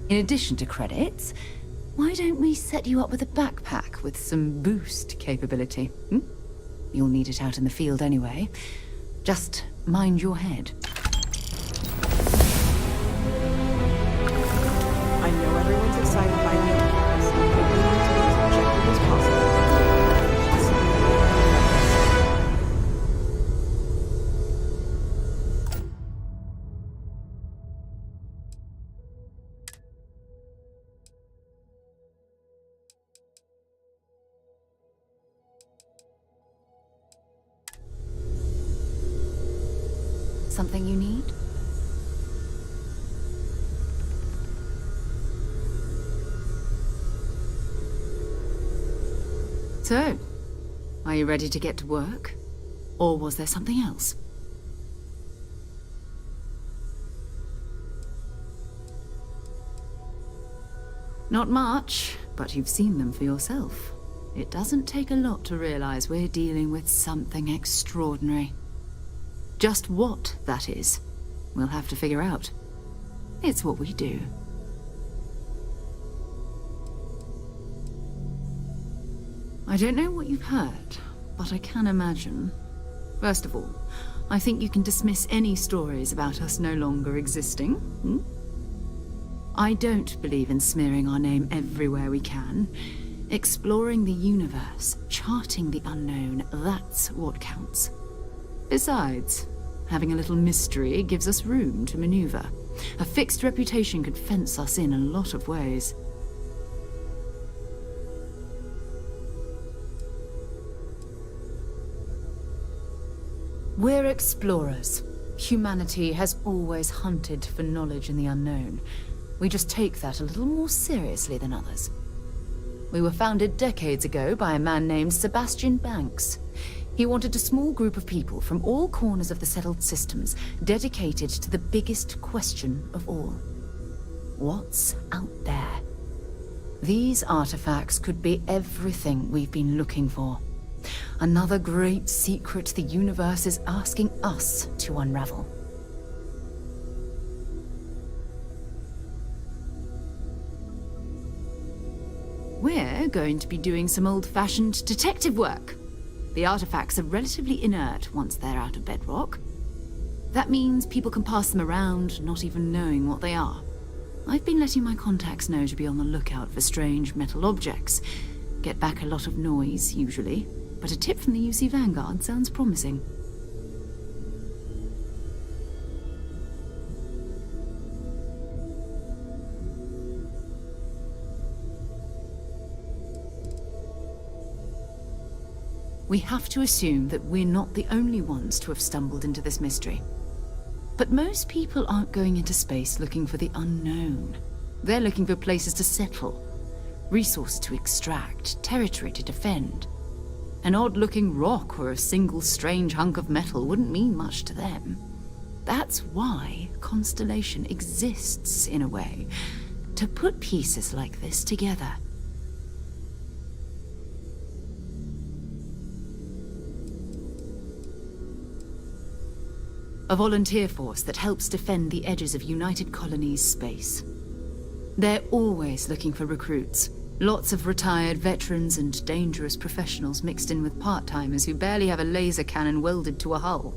S15: In addition to credits, why don't we set you up with a backpack with some boost capability? You'll need it out in the field anyway. Just mind your head.
S17: I know everyone's excited by the artifacts, but we need to be as objective as possible.
S15: Something you need? So, are you ready to get to work? Or was there something else? Not much, but you've seen them for yourself. It doesn't take a lot to realize we're dealing with something extraordinary. Just what that is, we'll have to figure out. It's what we do. I don't know what you've heard, but I can imagine. First of all, I think you can dismiss any stories about us no longer existing. I don't believe in smearing our name everywhere we can. Exploring the universe, charting the unknown, that's what counts. Besides, having a little mystery gives us room to maneuver. A fixed reputation could fence us in a lot of ways. We're explorers. Humanity has always hunted for knowledge in the unknown. We just take that a little more seriously than others. We were founded decades ago by a man named Sebastian Banks. He wanted a small group of people from all corners of the settled systems dedicated to the biggest question of all. What's out there? These artifacts could be everything we've been looking for. Another great secret the universe is asking us to unravel. We're going to be doing some old-fashioned detective work. The artifacts are relatively inert once they're out of bedrock. That means people can pass them around, not even knowing what they are. I've been letting my contacts know to be on the lookout for strange metal objects. Get back a lot of noise, usually, but a tip from the UC Vanguard sounds promising. We have to assume that we're not the only ones to have stumbled into this mystery. But most people aren't going into space looking for the unknown. They're looking for places to settle, resources to extract, territory to defend. An odd-looking rock or a single strange hunk of metal wouldn't mean much to them. That's why Constellation exists, in a way, to put pieces like this together. A volunteer force that helps defend the edges of United Colonies space. They're always looking for recruits. Lots of retired veterans and dangerous professionals mixed in with part-timers who barely have a laser cannon welded to a hull.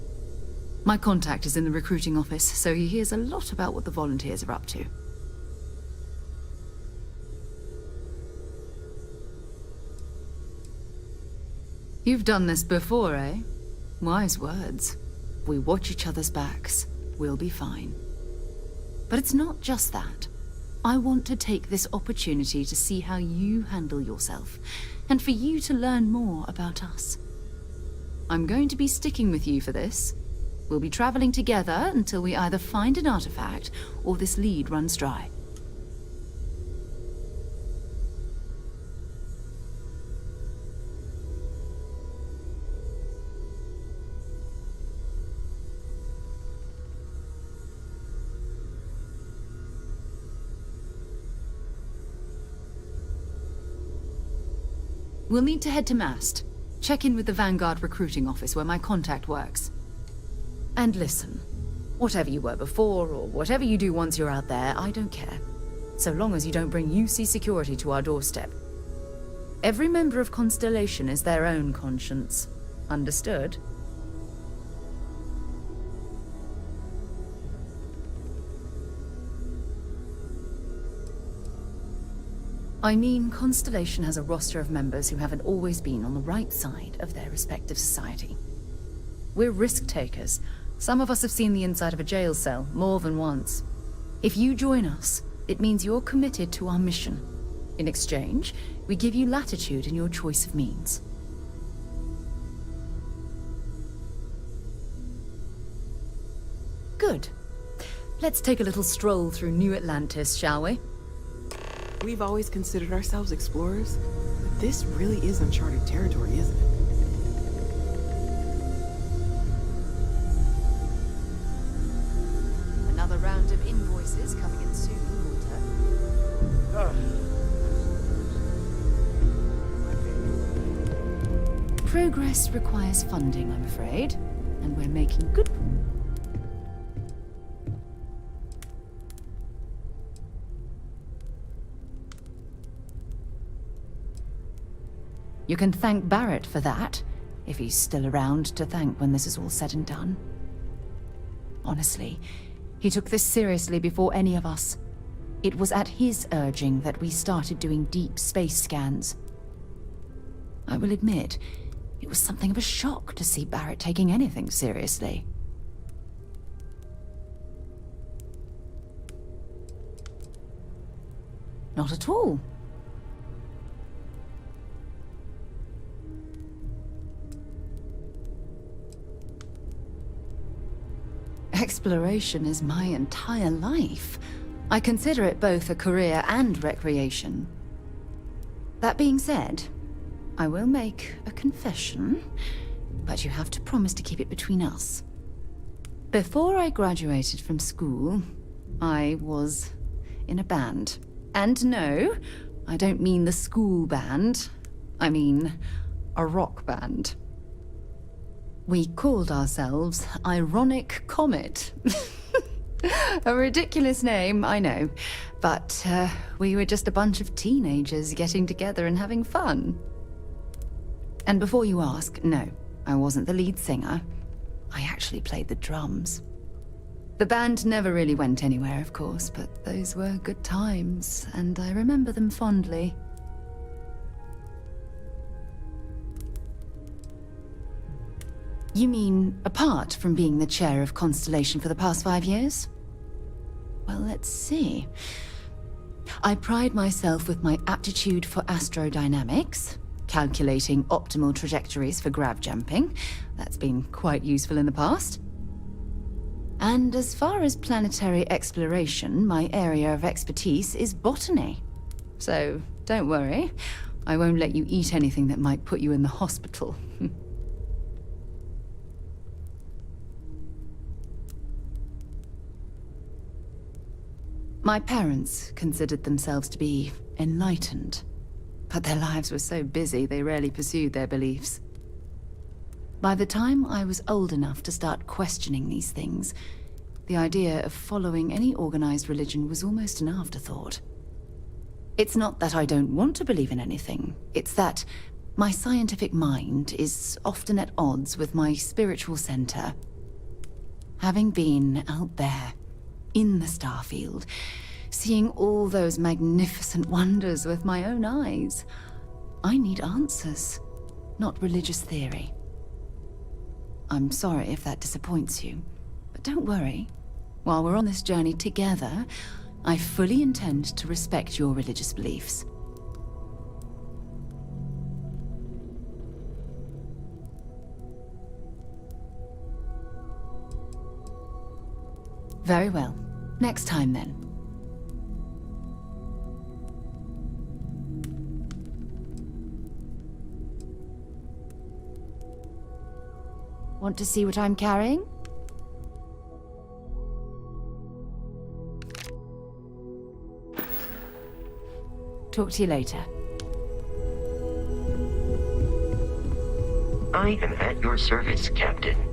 S15: My contact is in the recruiting office, so he hears a lot about what the volunteers are up to. You've done this before, eh? Wise words. If we watch each other's backs, we'll be fine. But it's not just that. I want to take this opportunity to see how you handle yourself, and for you to learn more about us. I'm going to be sticking with you for this. We'll be traveling together until we either find an artifact or this lead runs dry. We'll need to head to Mast. Check in with the Vanguard recruiting office where my contact works. And listen, whatever you were before, or whatever you do once you're out there, I don't care. So long as you don't bring UC security to our doorstep. Every member of Constellation is their own conscience. Understood? I mean, Constellation has a roster of members who haven't always been on the right side of their respective society. We're risk-takers. Some of us have seen the inside of a jail cell more than once. If you join us, it means you're committed to our mission. In exchange, we give you latitude in your choice of means. Good. Let's take a little stroll through New Atlantis, shall we?
S17: We've always considered ourselves explorers, but this really is uncharted territory, isn't it?
S15: Another round of invoices coming in soon, Walter. Progress requires funding, I'm afraid, and we're making good. You can thank Barrett for that, if he's still around to thank when this is all said and done. Honestly, he took this seriously before any of us. It was at his urging that we started doing deep space scans. I will admit, it was something of a shock to see Barrett taking anything seriously. Not at all. Exploration is my entire life. I consider it both a career and recreation. That being said, I will make a confession, but you have to promise to keep it between us. Before I graduated from school, I was in a band. And no, I don't mean the school band. I mean a rock band. We called ourselves Ironic Comet. A ridiculous name, I know. But we were just a bunch of teenagers getting together and having fun. And before you ask, no, I wasn't the lead singer. I actually played the drums. The band never really went anywhere, of course, but those were good times, and I remember them fondly. You mean, apart from being the chair of Constellation for the past 5 years? Well, let's see. I pride myself with my aptitude for astrodynamics, calculating optimal trajectories for grav jumping. That's been quite useful in the past. And as far as planetary exploration, my area of expertise is botany. So, don't worry. I won't let you eat anything that might put you in the hospital. My parents considered themselves to be enlightened, but their lives were so busy they rarely pursued their beliefs. By the time I was old enough to start questioning these things, the idea of following any organized religion was almost an afterthought. It's not that I don't want to believe in anything, it's that my scientific mind is often at odds with my spiritual center. Having been out there, in the StarField, seeing all those magnificent wonders with my own eyes, I need answers, not religious theory. I'm sorry if that disappoints you, but don't worry. While we're on this journey together, I fully intend to respect your religious beliefs. Very well. Next time, then. Want to see what I'm carrying? Talk to you later.
S6: I am at your service, Captain.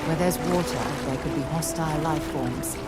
S15: Where there's water, there could be hostile life forms.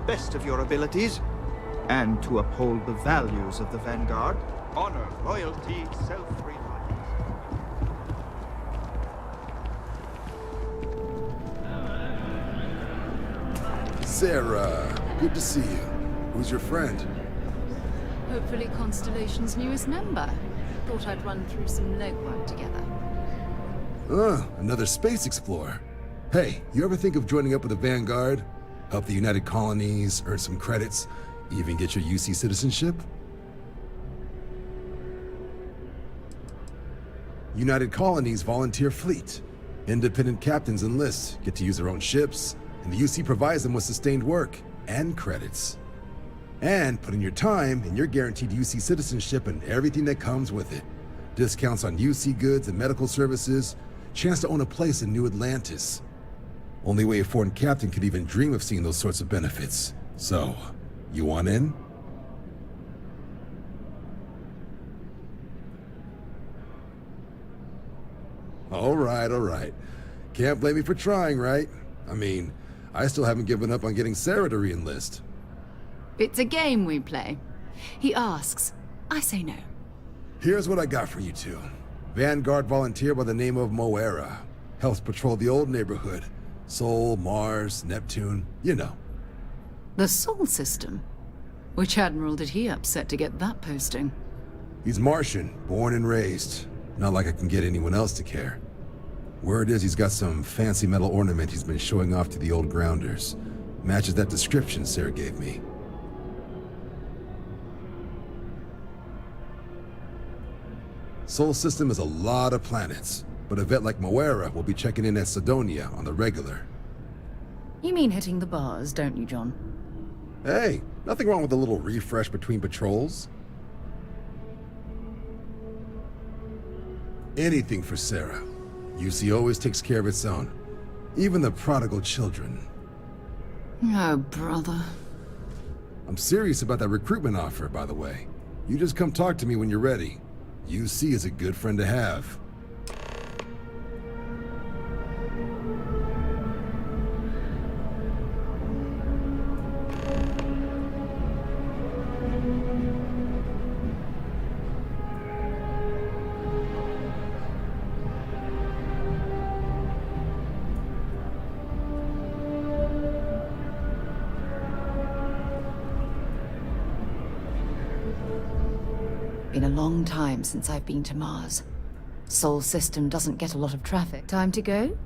S18: best of your abilities, and to uphold the values of the Vanguard: honor, loyalty, self-reliance.
S19: Sarah, good to see you. Who's your friend?
S15: Hopefully Constellation's newest member. Thought I'd run through some legwork together.
S19: Another space explorer. Hey, you ever think of joining up with the Vanguard? Help the United Colonies, earn some credits, even get your UC citizenship? United Colonies volunteer fleet. Independent captains enlist, get to use their own ships, and the UC provides them with sustained work and credits. And put in your time, and you're guaranteed UC citizenship and everything that comes with it. Discounts on UC goods and medical services, chance to own a place in New Atlantis. Only way a foreign captain could even dream of seeing those sorts of benefits. So, you want in? All right. Can't blame me for trying, right? I mean, I still haven't given up on getting Sarah to re-enlist.
S15: It's a game we play. He asks, I say no.
S19: Here's what I got for you two. Vanguard volunteer by the name of Moera. Helps patrol the old neighborhood. Sol, Mars, Neptune, you know.
S15: The Sol system? Which admiral did he upset to get that posting?
S19: He's Martian, born and raised. Not like I can get anyone else to care. Word is he's got some fancy metal ornament he's been showing off to the old grounders. Matches that description Sarah gave me. Sol system is a lot of planets, but a vet like Moera will be checking in at Sidonia on the regular.
S15: You mean hitting the bars, don't you, John?
S19: Hey, nothing wrong with a little refresh between patrols. Anything for Sarah. UC always takes care of its own. Even the prodigal children.
S15: Oh, brother.
S19: I'm serious about that recruitment offer, by the way. You just come talk to me when you're ready. UC is a good friend to have.
S15: Been a long time since I've been to Mars. Sol system doesn't get a lot of traffic. Time to go?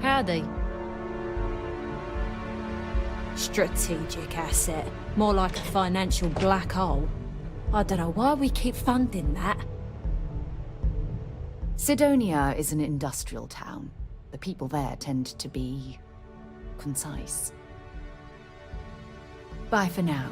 S20: Howdy. Strategic asset. More like a financial black hole. I don't know why we keep funding that.
S15: Sidonia is an industrial town. The people there tend to be concise. Bye for now.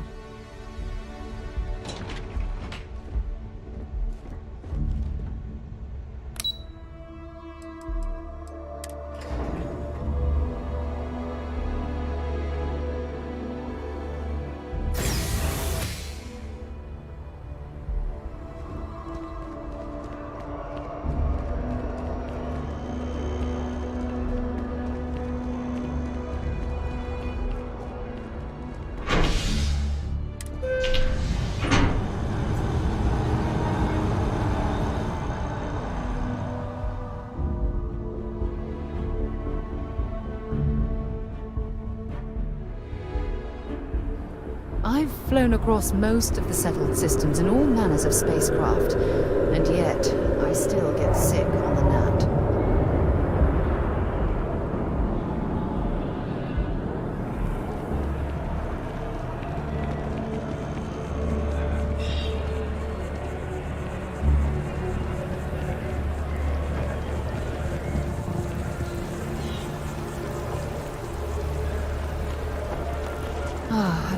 S15: I've flown across most of the settled systems in all manners of spacecraft, and yet I still get sick on the nut.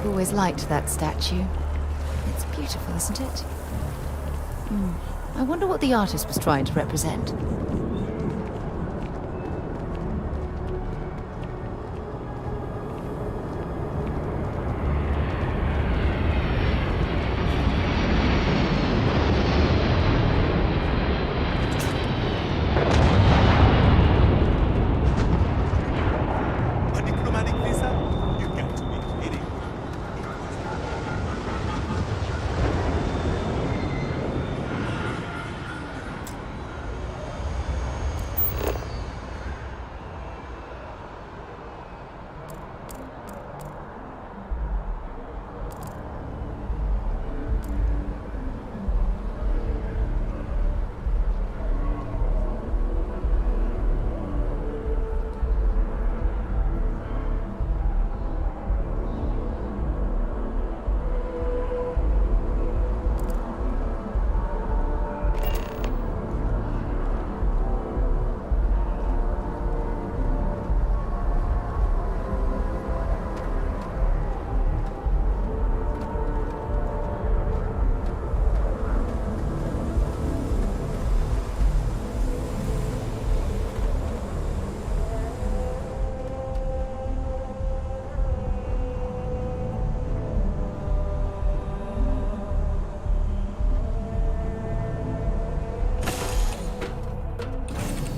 S15: I've always liked that statue. It's beautiful, isn't it? I wonder what the artist was trying to represent.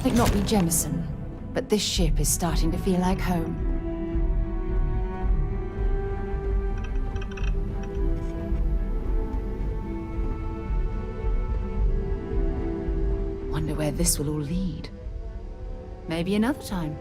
S15: Might not be Jemison, but this ship is starting to feel like home. Wonder where this will all lead. Maybe another time.